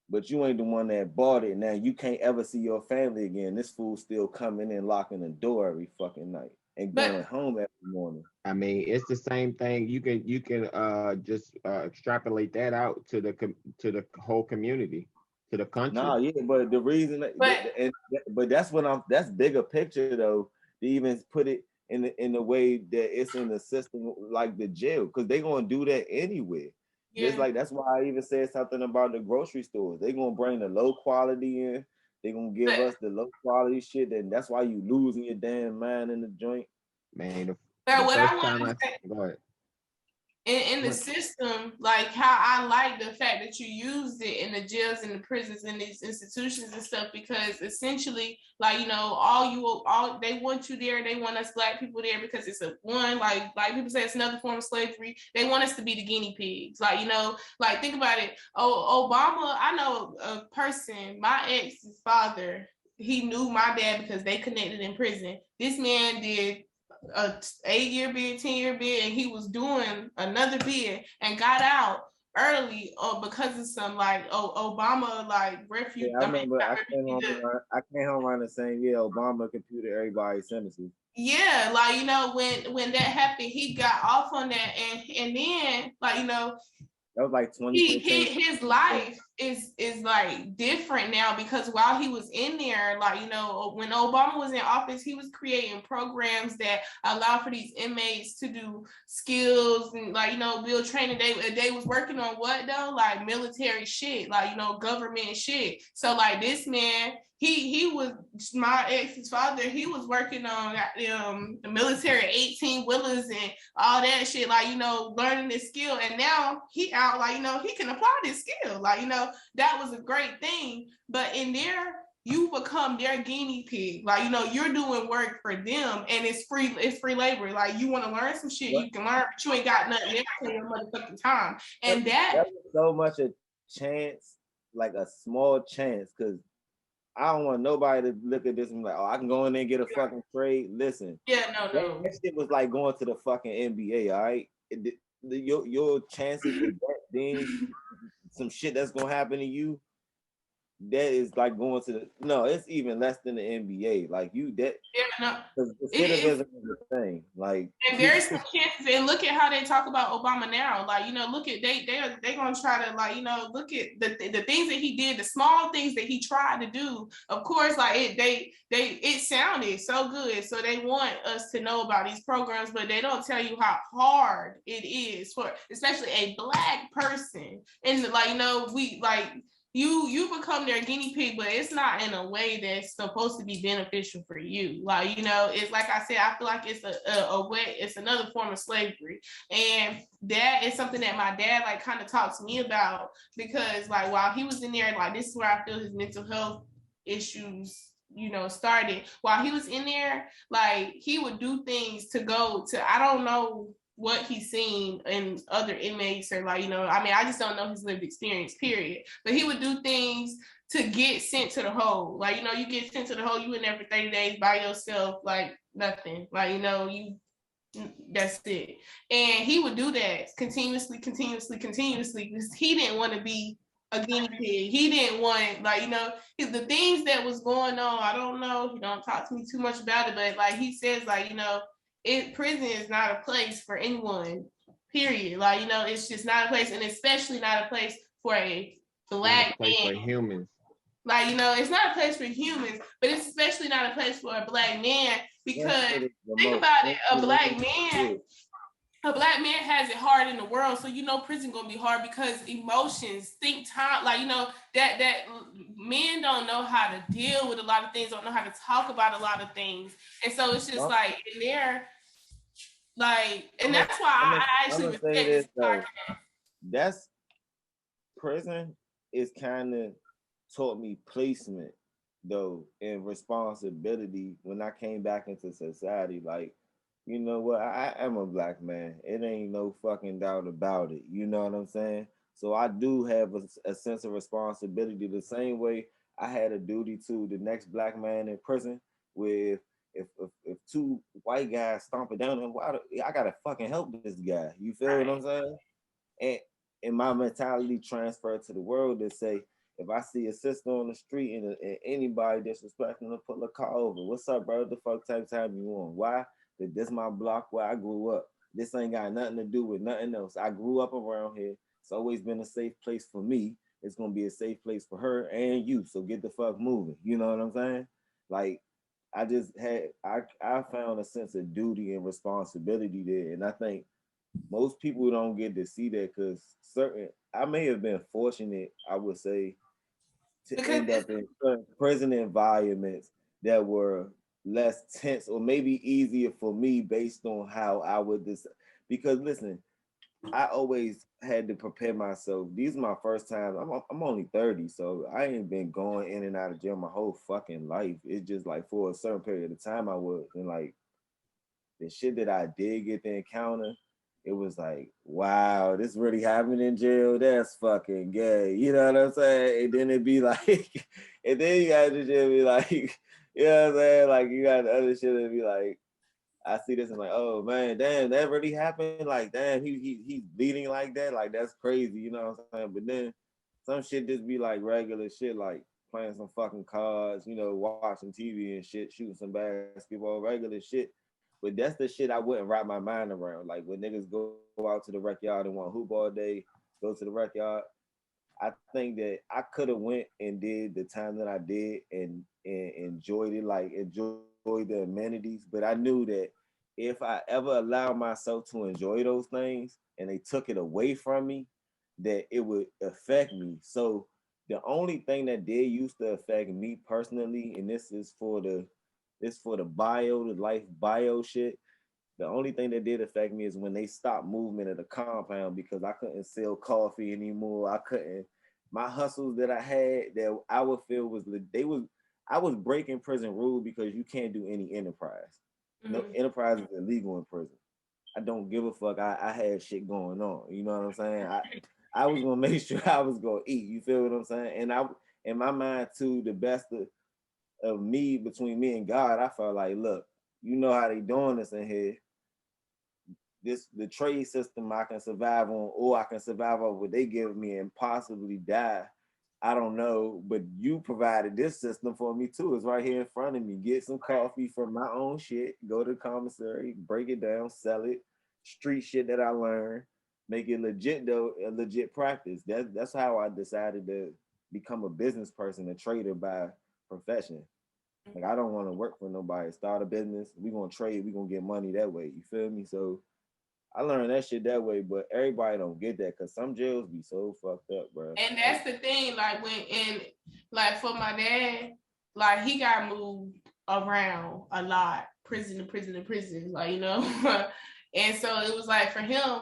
but you ain't the one that bought it. Now you can't ever see your family again. This fool still coming in, locking the door every fucking night and going home every morning. I mean, it's the same thing. You can just extrapolate that out to the whole community, to the country. Nah, yeah, but the reason, but that's bigger picture though. To even put it in the way that it's in the system like the jail, because they gonna do that anyway. Yeah. Just like that's why I even said something about the grocery stores. They gonna bring the low quality in. They gonna give us the low quality shit, and that's why you losing your damn mind in the joint. Man, what I want to say, go ahead. In the system, like how I like the fact that you used it in the jails and the prisons and these institutions and stuff, because essentially, like, you know, all they want you there. They want us Black people there because it's like people say it's another form of slavery. They want us to be the guinea pigs. Like, you know, like think about it. Oh, Obama, I know a person, my ex's father, he knew my dad because they connected in prison. This man did a 8-year bid, 10-year bid, and he was doing another bid and got out early because of some like Obama like refuge. Yeah, I remember I came home around the same year. Obama computed everybody's sentences. Yeah, like, you know, when that happened, he got off on that, and then, like, you know, that was like 20. His life is like different now, because while he was in there, like, you know, when Obama was in office, he was creating programs that allow for these inmates to do skills and, like, you know, build training. They was working on what though? Like military shit, like, you know, government shit. So like this man, he was my ex's father. He was working on the military 18-wheelers and all that shit, like, you know, learning this skill. And now he out, like, you know, he can apply this skill. Like, you know, that was a great thing. But in there, you become their guinea pig. Like, you know, you're doing work for them, and it's free labor. Like, you want to learn some shit, you can learn, but you ain't got nothing else in your motherfucking time. And that was so much a chance, like a small chance, because I don't want nobody to look at this and be like, oh, I can go in there and get a fucking trade. Listen. Yeah, no. That shit was like going to the fucking NBA, all right? Your chances of that being some shit that's going to happen to you, that is like going to it's even less than the NBA. Like it is a thing. Like, and there's some chances, and look at how they talk about Obama now. Like, you know, look at they're gonna try to, like, you know, look at the things that he did, the small things that he tried to do. Of course, like it sounded so good, so they want us to know about these programs, but they don't tell you how hard it is for especially a Black person. And, like, you know, we like. You become their guinea pig, but it's not in a way that's supposed to be beneficial for you. Like, you know, it's like I said, I feel like it's a way, it's another form of slavery. And that is something that my dad, like, kind of talked to me about, because, like, while he was in there, like, this is where I feel his mental health issues, you know, started. While he was in there, like, he would do things to go to, I don't know what he's seen in other inmates, or, like, you know, I mean, I just don't know his lived experience, period. But he would do things to get sent to the hole. Like, you know, you get sent to the hole, you in there for 30 days by yourself, like nothing. Like, you know, that's it. And he would do that continuously, because he didn't want to be a guinea pig. He didn't want, like, you know, the things that was going on, I don't know, he don't talk to me too much about it, but, like, he says, like, you know, prison is not a place for anyone, period. Like, you know, it's just not a place, and especially not a place for a Black man. For humans. Like, you know, it's not a place for humans, but it's especially not a place for a Black man, because think about it, a Black man has it hard in the world. So, you know, prison gonna be hard because emotions, think time, like, you know, that men don't know how to deal with a lot of things, don't know how to talk about a lot of things. And so it's just like in there, like, and that's why I actually respect this podcast. That's prison is kind of taught me placement though, and responsibility when I came back into society. Like, you know what, I am a Black man. It ain't no fucking doubt about it. You know what I'm saying? So I do have a sense of responsibility the same way I had a duty to the next Black man in prison, with if two white guys stomping down him, I gotta fucking help this guy. You feel what I'm saying? And my mentality transferred to the world to say, if I see a sister on the street and anybody disrespecting her, pull a car over. What's up, bro? The fuck type of time you on? Why? Because this my block where I grew up. This ain't got nothing to do with nothing else. I grew up around here. It's always been a safe place for me. It's gonna be a safe place for her and you. So get the fuck moving. You know what I'm saying? Like, I found a sense of duty and responsibility there. And I think most people don't get to see that because I may have been fortunate, I would say, to end up in prison environments that were less tense or maybe easier for me based on how I would because listen, I always had to prepare myself. These are my first times. I'm only 30, so I ain't been going in and out of jail my whole fucking life. It's just like for a certain period of time I was, and like the shit that I did get to encounter, it was like, wow, this really happened in jail. That's fucking gay. You know what I'm saying? And then it'd be like, and then you got to just be like, you know what I'm saying? Like you got the other shit and be like, I see this and like, oh man, damn, that really happened. Like, damn, he's bleeding like that. Like that's crazy. You know what I'm saying? But then some shit just be like regular shit, like playing some fucking cards, you know, watching TV and shit, shooting some basketball, regular shit. But that's the shit I wouldn't wrap my mind around. Like when niggas go out to the rec yard and want hoop all day, go to the rec yard. I think that I could have went and did the time that I did and enjoyed it, like enjoy the amenities. But I knew that if I ever allowed myself to enjoy those things and they took it away from me, that it would affect me. So the only thing that did used to affect me personally, and this is for the life bio shit. The only thing that did affect me is when they stopped movement at the compound because I couldn't sell coffee anymore. My hustles that I had that I would feel I was breaking prison rule because you can't do any enterprise. No enterprise is illegal in prison. I don't give a fuck. I had shit going on. You know what I'm saying? I was gonna make sure I was gonna eat. You feel what I'm saying? And I, in my mind too, the best of me, between me and God, I felt like, look, you know how they doing this in here. The trade system I can survive on, or I can survive on what they give me and possibly die. I don't know, but you provided this system for me too. It's right here in front of me. Get some coffee from my own shit, go to the commissary, break it down, sell it, street shit that I learned, make it legit though, a legit practice. That's how I decided to become a business person, a trader by profession. Like I don't want to work for nobody. Start a business. We gonna trade. We gonna get money that way. You feel me? So I learned that shit that way, but everybody don't get that because some jails be so fucked up, bro. And that's the thing, like like for my dad, like he got moved around a lot, prison to prison to prison, like, you know. And so it was like for him,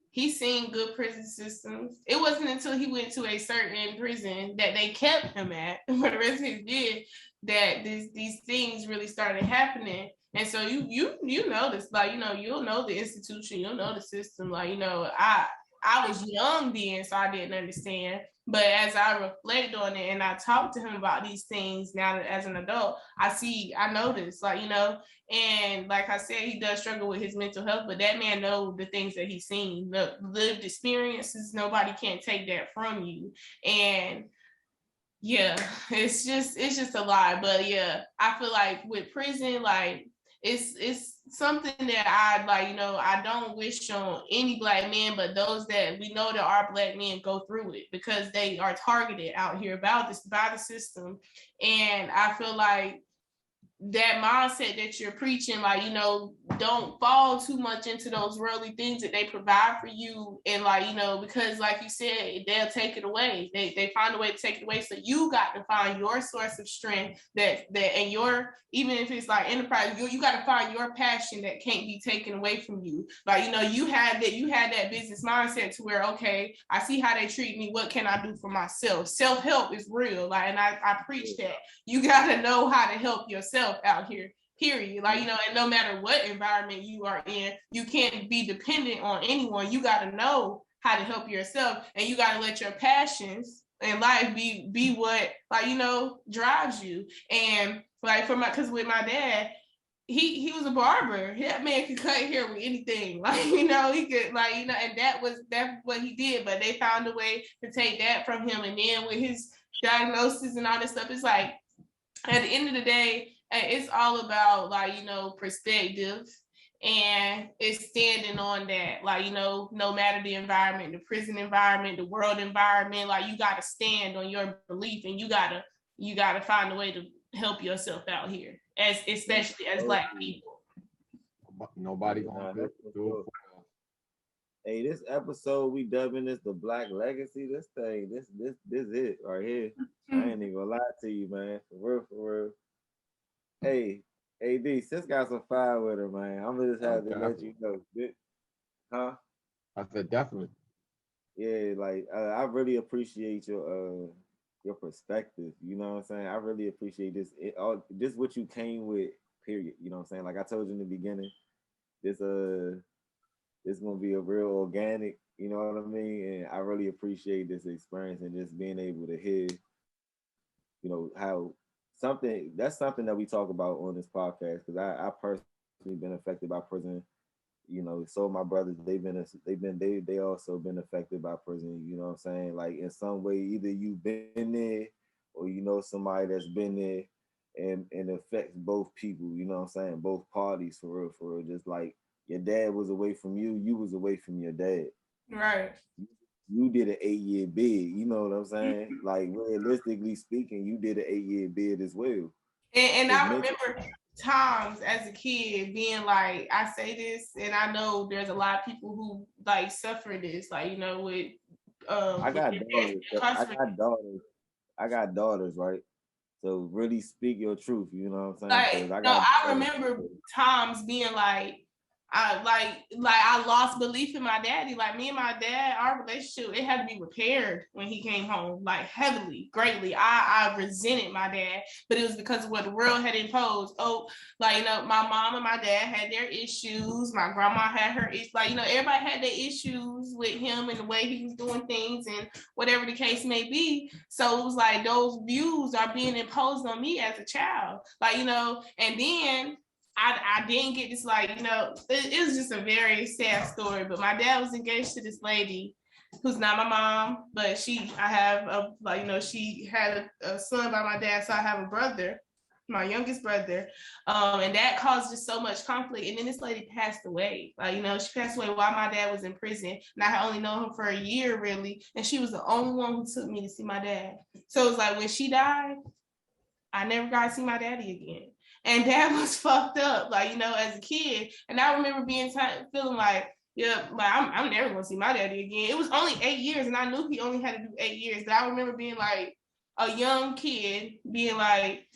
he's seen good prison systems. It wasn't until he went to a certain prison that they kept him at for the rest of his year that these things really started happening. And so you notice, like, you know, you'll know the institution, you'll know the system. Like, you know, I was young then, so I didn't understand. But as I reflect on it and I talk to him about these things now that as an adult, I notice, like, you know, and like I said, he does struggle with his mental health, but that man knows the things that he's seen, the lived experiences. Nobody can't take that from you. And yeah, it's just a lot. But yeah, I feel like with prison, like it's something that I like, you know, I don't wish on any Black men, but those that we know that are Black men go through it because they are targeted out here by the system. And I feel like that mindset that you're preaching, like, you know, don't fall too much into those worldly things that they provide for you. And like, you know, because like you said, they'll take it away. They find a way to take it away. So you got to find your source of strength that and your, even if it's like enterprise, you got to find your passion that can't be taken away from you. Like, you know, you had that business mindset to where, okay, I see how they treat me. What can I do for myself? Self-help is real. Like, and I preach that. You got to know how to help yourself out here, period. Like, you know, and no matter what environment you are in, you can't be dependent on anyone. You got to know how to help yourself, and you got to let your passions in life be what, like, you know, drives you. And like because with my dad, he was a barber. That man could cut hair with anything. Like, you know, he could, like, you know, and that's what he did. But they found a way to take that from him. And then with his diagnosis and all this stuff, it's like, at the end of the day, it's all about, like, you know, perspective. And it's standing on that, like, you know, no matter the environment, the prison environment, the world environment, like, you got to stand on your belief, and you gotta find a way to help yourself out here, especially as Black people. Nobody gonna do it. Hey, this episode we dubbing this the Black Legacy. This thing, this it right here. I ain't even gonna lie to you, man. For real. Hey, AD, sis got some fire with her, man. I'm gonna just have to let you know. Huh? I said definitely. Yeah, like I really appreciate your perspective. You know what I'm saying? I really appreciate this. This what you came with, period. You know what I'm saying? Like I told you in the beginning, this gonna be a real organic, you know what I mean? And I really appreciate this experience and just being able to hear, you know, how that's something that we talk about on this podcast, because I personally been affected by prison. You know, so my brothers, they also been affected by prison. You know what I'm saying? Like in some way, either you've been there or you know somebody that's been there, and it affects both people. You know what I'm saying? Both parties, for real. Just like your dad was away from you, you was away from your dad. Right. You did an 8-year bid. You know what I'm saying? Like realistically speaking, you did an 8-year bid as well. And I remember times as a kid being like, I say this, and I know there's a lot of people who like suffer this, like, you know, with I got daughters. I got daughters, right? So really speak your truth, you know what I'm saying? Like, I remember times being like, I lost belief in my daddy. Like, me and my dad, our relationship, it had to be repaired when he came home, like heavily, greatly. I resented my dad, but it was because of what the world had imposed. Oh, like, you know, my mom and my dad had their issues. My grandma had her issues. Like, you know, everybody had their issues with him and the way he was doing things and whatever the case may be. So it was like those views are being imposed on me as a child. Like, you know, and then I didn't get this, like, you know, it was just a very sad story, but my dad was engaged to this lady who's not my mom, but she had a son by my dad, so I have a brother, my youngest brother, and that caused just so much conflict. And then this lady passed away. Like, you know, she passed away while my dad was in prison, and I had only known him for a year, really, and she was the only one who took me to see my dad. So it was like when she died, I never got to see my daddy again. And dad was fucked up, like, you know, as a kid. And I remember feeling like, yeah, like I'm never gonna see my daddy again. It was only 8 years, and I knew he only had to do 8 years. But I remember being like a young kid, being like,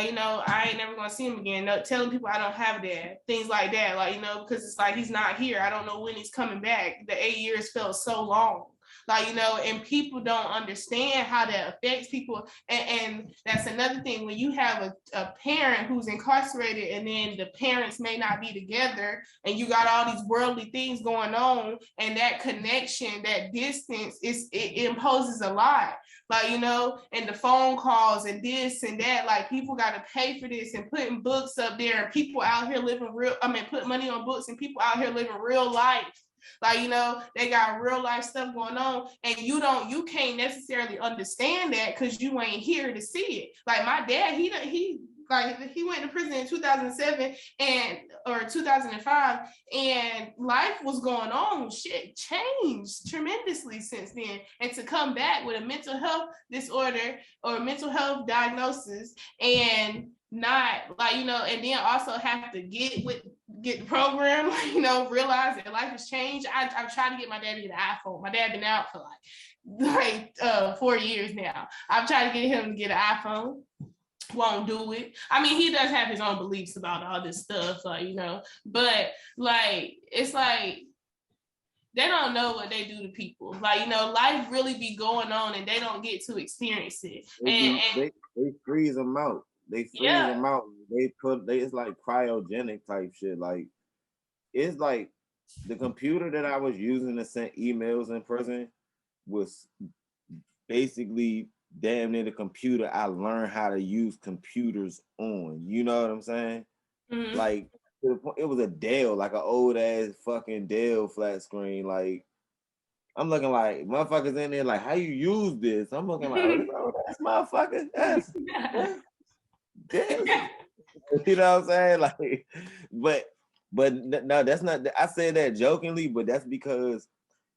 you know, I ain't never gonna see him again. No, telling people I don't have a dad, things like that, like, you know, because it's like he's not here. I don't know when he's coming back. The 8 years felt so long. Like, you know, and people don't understand how that affects people. And that's another thing, when you have a parent who's incarcerated and then the parents may not be together and you got all these worldly things going on, and that connection, that distance, it imposes a lot. Like, you know, and the phone calls and this and that, like, people got to pay for this and putting books up there, and people out here put money on books, and people out here living real life. Like, you know, they got real life stuff going on, and you can't necessarily understand that because you ain't here to see it. Like my dad, he went to prison in 2007 or 2005, and life was going on. Shit changed tremendously since then. And to come back with a mental health disorder or a mental health diagnosis, and not, like, you know, and then also have to get the program, you know, realize that life has changed. I've tried to get my dad to get an iPhone. My dad been out for like 4 years now. I've tried to get him to get an iPhone. Won't do it. I mean, he does have his own beliefs about all this stuff, like, you know, but like, it's like they don't know what they do to people. Like, you know, life really be going on and they don't get to experience it. They freeze them out. They freeze them out. It's like cryogenic type shit. Like, it's like the computer that I was using to send emails in prison was basically damn near the computer I learned how to use computers on. You know what I'm saying? Like it was a Dell, like an old ass fucking Dell flat screen. Like I'm looking like motherfuckers in there like, how you use this? I'm looking like, that's motherfucker. That's Dell. You know what I'm saying? Like, but no, that's not. I said that jokingly, but that's because,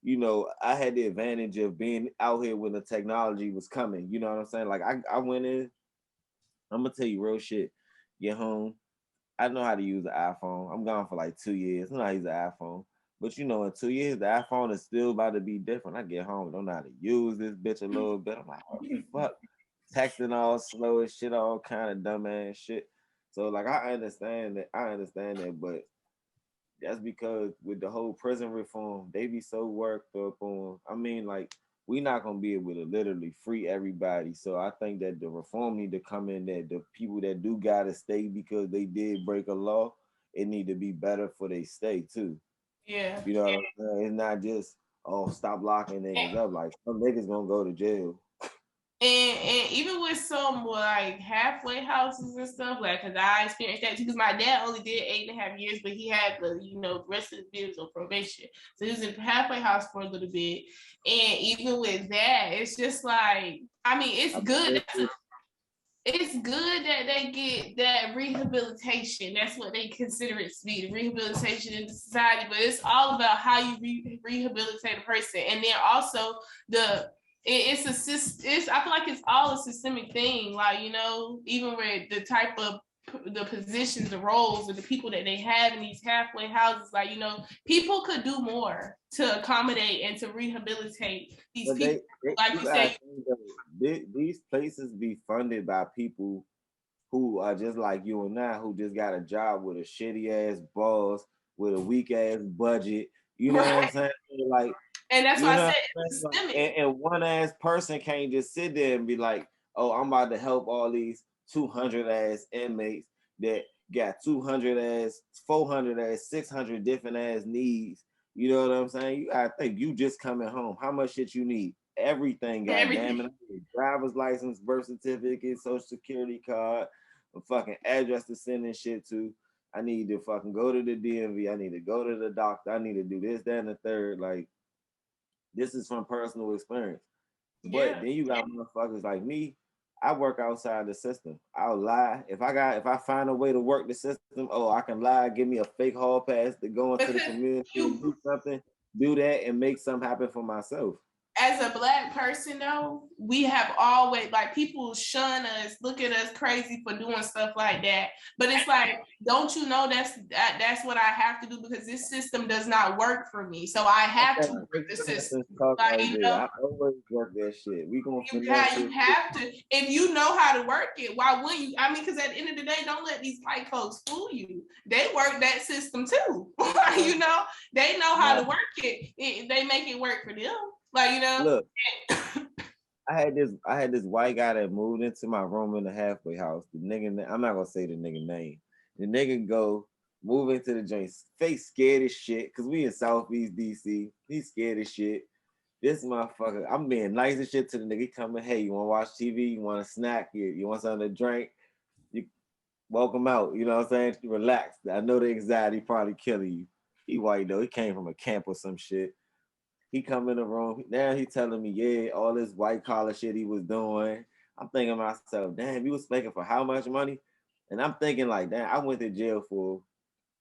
you know, I had the advantage of being out here when the technology was coming. You know what I'm saying? Like, I went in. I'm gonna tell you real shit. Get home. I know how to use the iPhone. I'm gone for like 2 years. I know how to use the iPhone. But you know, in 2 years, the iPhone is still about to be different. I get home, don't know how to use this bitch a little bit. I'm like, what the fuck? Texting all slow as shit, all kind of dumbass shit. So like I understand that, but that's because with the whole prison reform, they be so worked up on. I mean, like we not gonna be able to literally free everybody. So I think that the reform need to come in that the people that do gotta stay because they did break a law, it need to be better for they stay too. Yeah. You know what I'm saying? It's not just stop locking niggas up. Like some niggas gonna go to jail. And even with some like halfway houses and stuff, like, cause I experienced that too. Cause my dad only did 8.5 years, but he had the rest of the years on probation, so he was in halfway house for a little bit. And even with that, it's just like, I mean, it's good. It's good that they get that rehabilitation. That's what they consider it to be, the rehabilitation in the society. But it's all about how you rehabilitate a person, and then also it's I feel like it's all a systemic thing. Like, even with the type of the positions, the roles, and the people that they have in these halfway houses, like, people could do more to accommodate and to rehabilitate these but people. Like you say, these places be funded by people who are just like you and I, who just got a job with a shitty ass boss, with a weak ass budget. You know what I'm saying? Like, and that's why I said it's systemic. And one ass person can't just sit there and be like, oh, I'm about to help all these 200 ass inmates that got 200 ass, 400 ass, 600 different ass needs. You know what I'm saying? You gotta think, you just coming home. How much shit you need? Everything, goddamn it. Driver's license, birth certificate, social security card, a fucking address to send in shit to. I need to fucking go to the DMV. I need to go to the doctor. I need to do this, that, and the third. Like, this is from personal experience. But then you got motherfuckers like me. I work outside the system. I'll lie. If I find a way to work the system, I can lie, give me a fake hall pass to go into the community and do something, do that and make something happen for myself. As a Black person, though, we have always, like, people shun us, look at us crazy for doing stuff like that. But it's like, don't you know that's what I have to do, because this system does not work for me. So I have to work the system. Like, I always work that shit. We gonna you have to. If you know how to work it, why wouldn't you? I mean, because at the end of the day, don't let these white folks fool you. They work that system too. They know how to work it. They make it work for them. Like, Look, I had this white guy that moved into my room in the halfway house. The nigga, I'm not gonna say the nigga name. The nigga go move into the joint, face scared as shit, because we in Southeast DC. He's scared as shit. This motherfucker, I'm being nice as shit to the nigga. He coming, hey, you wanna watch TV? You want a snack? You want something to drink? You welcome out. You know what I'm saying? Relax. I know the anxiety probably killing you. He white though. He came from a camp or some shit. He come in the room. Now he telling me, yeah, all this white collar shit he was doing. I'm thinking to myself, damn, you was making for how much money? And I'm thinking like, damn, I went to jail for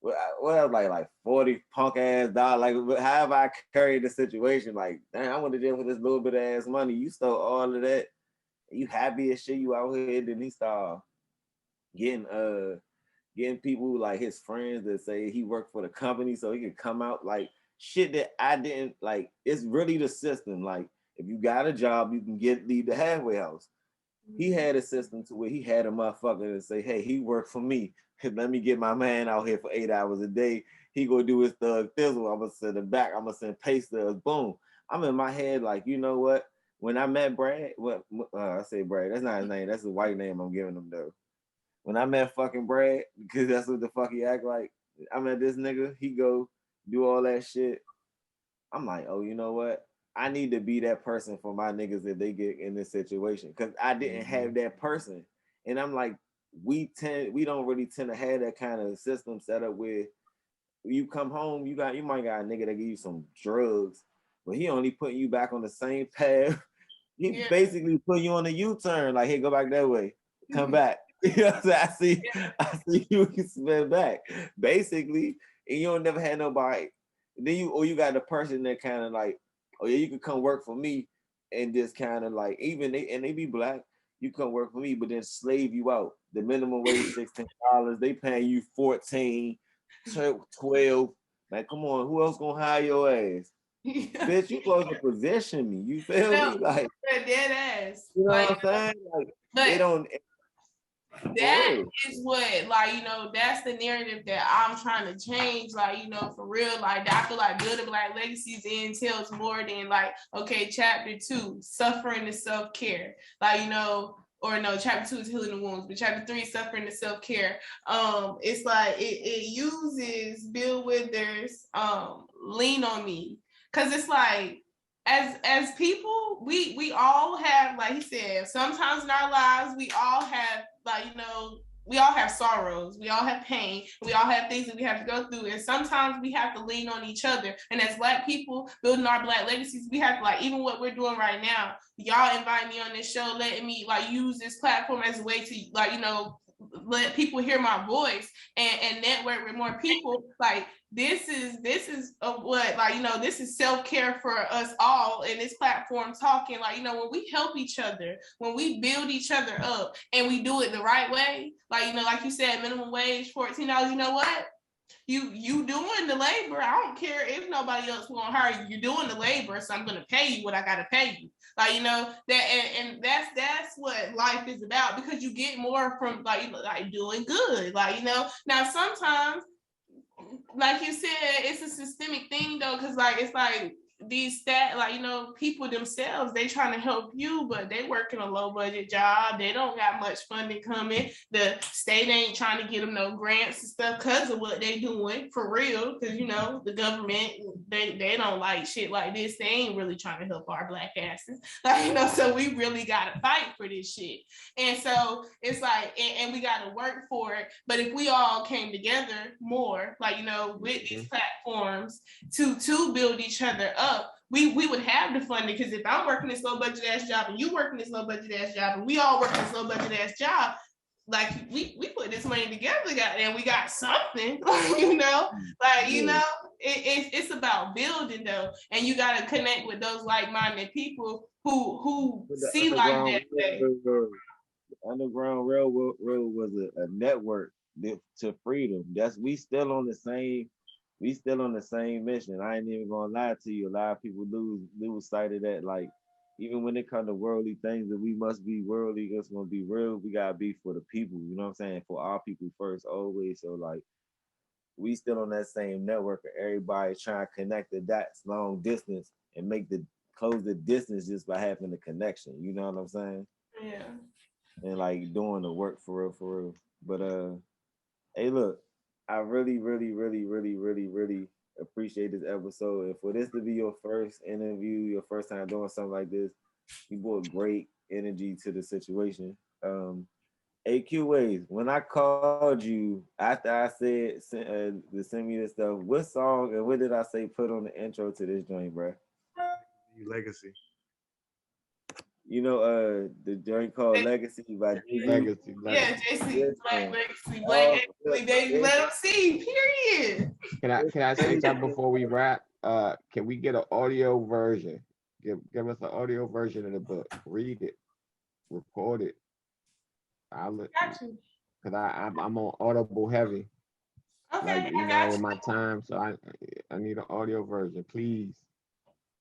like 40 punk ass dollars. Like, however I carried the situation, like, damn, I went to jail for this little bit of ass money. You stole all of that. You happy as shit, you out here. Then he started getting people like his friends that say he worked for the company so he could come out, like shit that I didn't like. It's really the system. Like, if you got a job, you can leave the halfway house. He had a system to where he had a motherfucker to say, hey, he worked for me. Let me get my man out here for 8 hours a day. He gonna do his thug thizzle. I'm gonna send him back. I'm gonna send pay stubs. Boom. I'm in my head like, you know what? When I met Brad, I say Brad, that's not his name. That's the white name I'm giving him though. When I met fucking Brad, because that's what the fuck he act like. I met this nigga, he go do all that shit. I'm like, oh, you know what? I need to be that person for my niggas if they get in this situation. Cause I didn't have that person. And I'm like, we don't really tend to have that kind of system set up where you come home, you might got a nigga that give you some drugs, but he only putting you back on the same path. He basically put you on a U-turn, like, hey, go back that way, come back. You know what I'm saying? I see you can spin back. Basically, and you don't never had nobody. Then you got the person that kind of like, oh yeah, you can come work for me, and just kind of like, even they be black, you come work for me, but then slave you out. The minimum wage $16, they paying you 14, 12. Like, come on, who else gonna hire your ass? Bitch, you supposed to position me. You feel me? Like, dead ass. You know what I'm saying? Like, they don't. That is what, like, you know, that's the narrative that I'm trying to change. Like, you know, for real, like, I feel like building Black legacies entails more than like, okay, chapter 2, suffering to self-care. Like, you know, or no, chapter 2 is healing the wounds, but chapter 3 is suffering to self-care. It's like it uses Bill Withers' lean on me. Cause it's like, as people, we all have, like he said, sometimes in our lives, we all have, like, you know, we all have sorrows, we all have pain, we all have things that we have to go through. And sometimes we have to lean on each other. And as Black people building our Black legacies, we have to, like, even what we're doing right now, y'all invite me on this show, letting me like use this platform as a way to, like, you know, let people hear my voice and network with more people. Like, this is what, like, you know, this is self-care for us all in this platform talking. Like, you know, when we help each other, when we build each other up and we do it the right way, like, you know, like you said, minimum wage, $14, you know what? You doing the labor. I don't care if nobody else gonna hire you. You're doing the labor, so I'm gonna pay you what I gotta pay you. Like, you know, that and that's what life is about, because you get more from like doing good. Like, you know, now sometimes, like you said, it's a systemic thing though, because like it's like these like, you know, people themselves, they trying to help you, but they working a low budget job. They don't got much funding coming. The state ain't trying to get them no grants and stuff because of what they doing for real. Because, you know, the government, they don't like shit like this. They ain't really trying to help our Black asses. Like, you know, so we really got to fight for this shit. And so it's like, and we got to work for it. But if we all came together more, like, you know, with these platforms to build each other up, we would have the funding. Because if I'm working this low budget ass job and you working this low budget ass job and we all working this low budget ass job, like we put this money together, and we got something. You know, like, you know, it's about building though, and you got to connect with those like-minded people who see like that. The Underground Railroad was a network to freedom. We still on the same mission. I ain't even gonna lie to you. A lot of people lose sight of that. Like, even when it comes to worldly things, that we must be worldly, it's gonna be real. We gotta be for the people. You know what I'm saying? For our people first, always. So like, we still on that same network of everybody trying to connect the dots long distance and close the distance just by having the connection. You know what I'm saying? Yeah. And like doing the work for real. But hey, look, I really, really, really, really, really, really appreciate this episode. And for this to be your first interview, your first time doing something like this, you brought great energy to the situation. AQAs, when I called you after I said to send me this stuff, what song and what did I say put on the intro to this joint, bro? Legacy. You know, the joint called Legacy by JC. Legacy. Yeah, JC, Black Legacy. They let them see, period. Can I say something before we wrap? Can we get an audio version? Give us an audio version of the book. Read it. Record it. I'll look. Because I'm on Audible heavy. Okay, like, you know, with my time. So I need an audio version, please.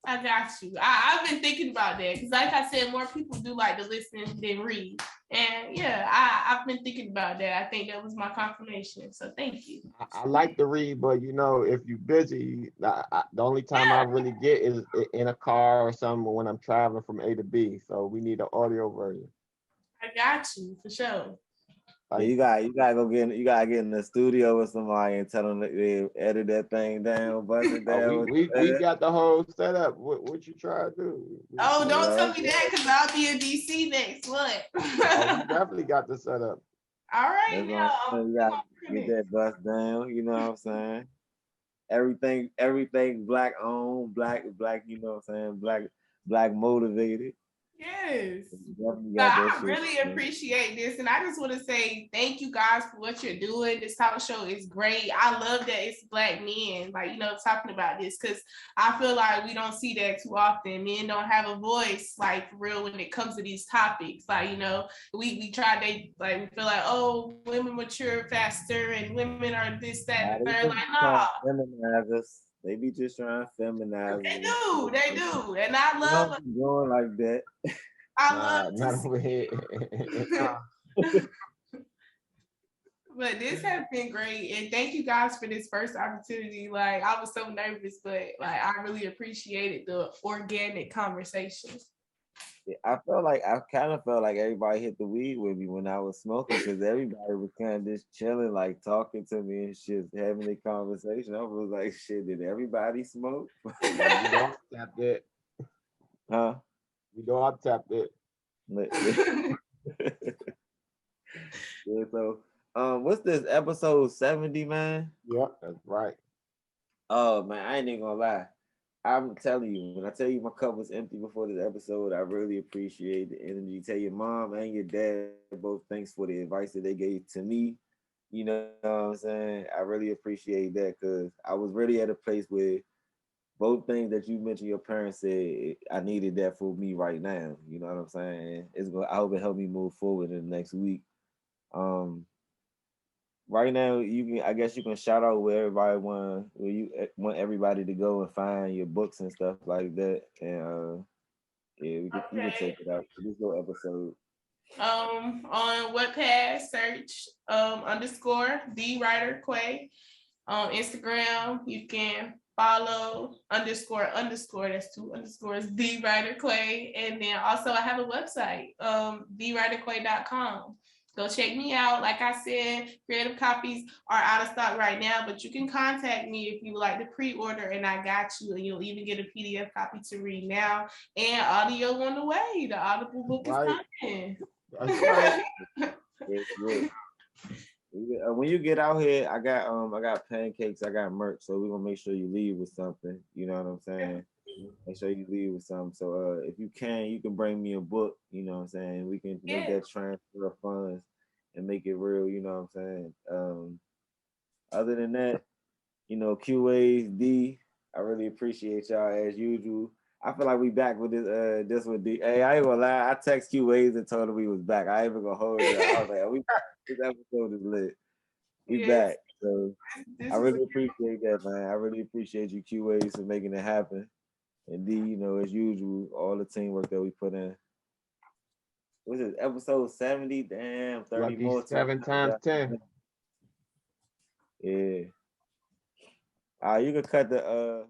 I got you. I've been thinking about that because, like I said, more people do like to listen than read. And yeah, I've been thinking about that. I think that was my confirmation. So thank you. I like to read, but you know, if you're busy, the only time I really get is in a car or something when I'm traveling from A to B. So we need an audio version. I got you for sure. Yeah, you gotta get in the studio with somebody and tell them that they edit that thing down, bust it down. We got the whole setup. What you try to do? Don't tell me that because I'll be in DC next month. We definitely got the setup. All right, That's now what I'm saying. You gotta get that bust down. You know what I'm saying? Everything black owned, black. You know what I'm saying? Black motivated. yes. Definitely So got that I shit. really appreciate this. And I just want to say thank you guys for what you're doing. This talk show is great. I love that it's Black men, like, talking about this, because I feel like we don't see that too often. Men don't have a voice, like, for real, when it comes to these topics. Like, we try, we feel like, oh, women mature faster and women are this, that, and the third. Like, nah. Feminize us. They be just trying to feminize us. They do. And I love going like that. I love not over here. But this has been great, and thank you guys for this first opportunity. Like, I was so nervous, but like, I really appreciated the organic conversation. I kind of felt like everybody hit the weed with me when I was smoking, because everybody was kind of just chilling, like talking to me and shit, having a conversation. I was like, shit, did everybody smoke? We don't tap it. Huh? We don't tap it. Yeah, so what's this, episode 70, man? Yep, that's right. Oh man, I ain't even gonna lie. I'm telling you, when I tell you my cup was empty before this episode, I really appreciate the energy. Tell your mom and your dad both thanks for the advice that they gave to me. You know what I'm saying? I really appreciate that, because I was really at a place where both things that you mentioned your parents said, I needed that for me right now. You know what I'm saying? I hope it helped me move forward in the next week. Right now, I guess you can shout out where you want everybody to go and find your books and stuff like that. And yeah, you can take it out for this little episode. On Wattpad, search _ TheWriterQuai. On Instagram, you can follow _ that's 2 underscores TheWriterQuai. And then also I have a website, TheWriterQuai.com. Go check me out. Like I said, creative copies are out of stock right now, but you can contact me if you would like to pre-order, and I got you. And you'll even get a PDF copy to read now, and audio on the way. The Audible book is coming. That's right. Yeah. When you get out here, I got pancakes, I got merch, so we're gonna make sure you leave with something. You know what I'm saying? Make sure you leave with something. So if you can bring me a book. You know what I'm saying? We can make that transfer of funds and make it real. You know what I'm saying? Other than that, QAs D. I really appreciate y'all as usual. I feel like we back with this with D. Hey, I ain't gonna lie. I text QAs and told him we was back. I ain't even gonna hold it. I was like, we back. This episode is lit. We back. So I really appreciate that, man. I really appreciate you QAs for making it happen. And D, as usual, all the teamwork that we put in. What's it, episode 70? Damn, 30 Lucky more. 7 times 10. Yeah. You can cut the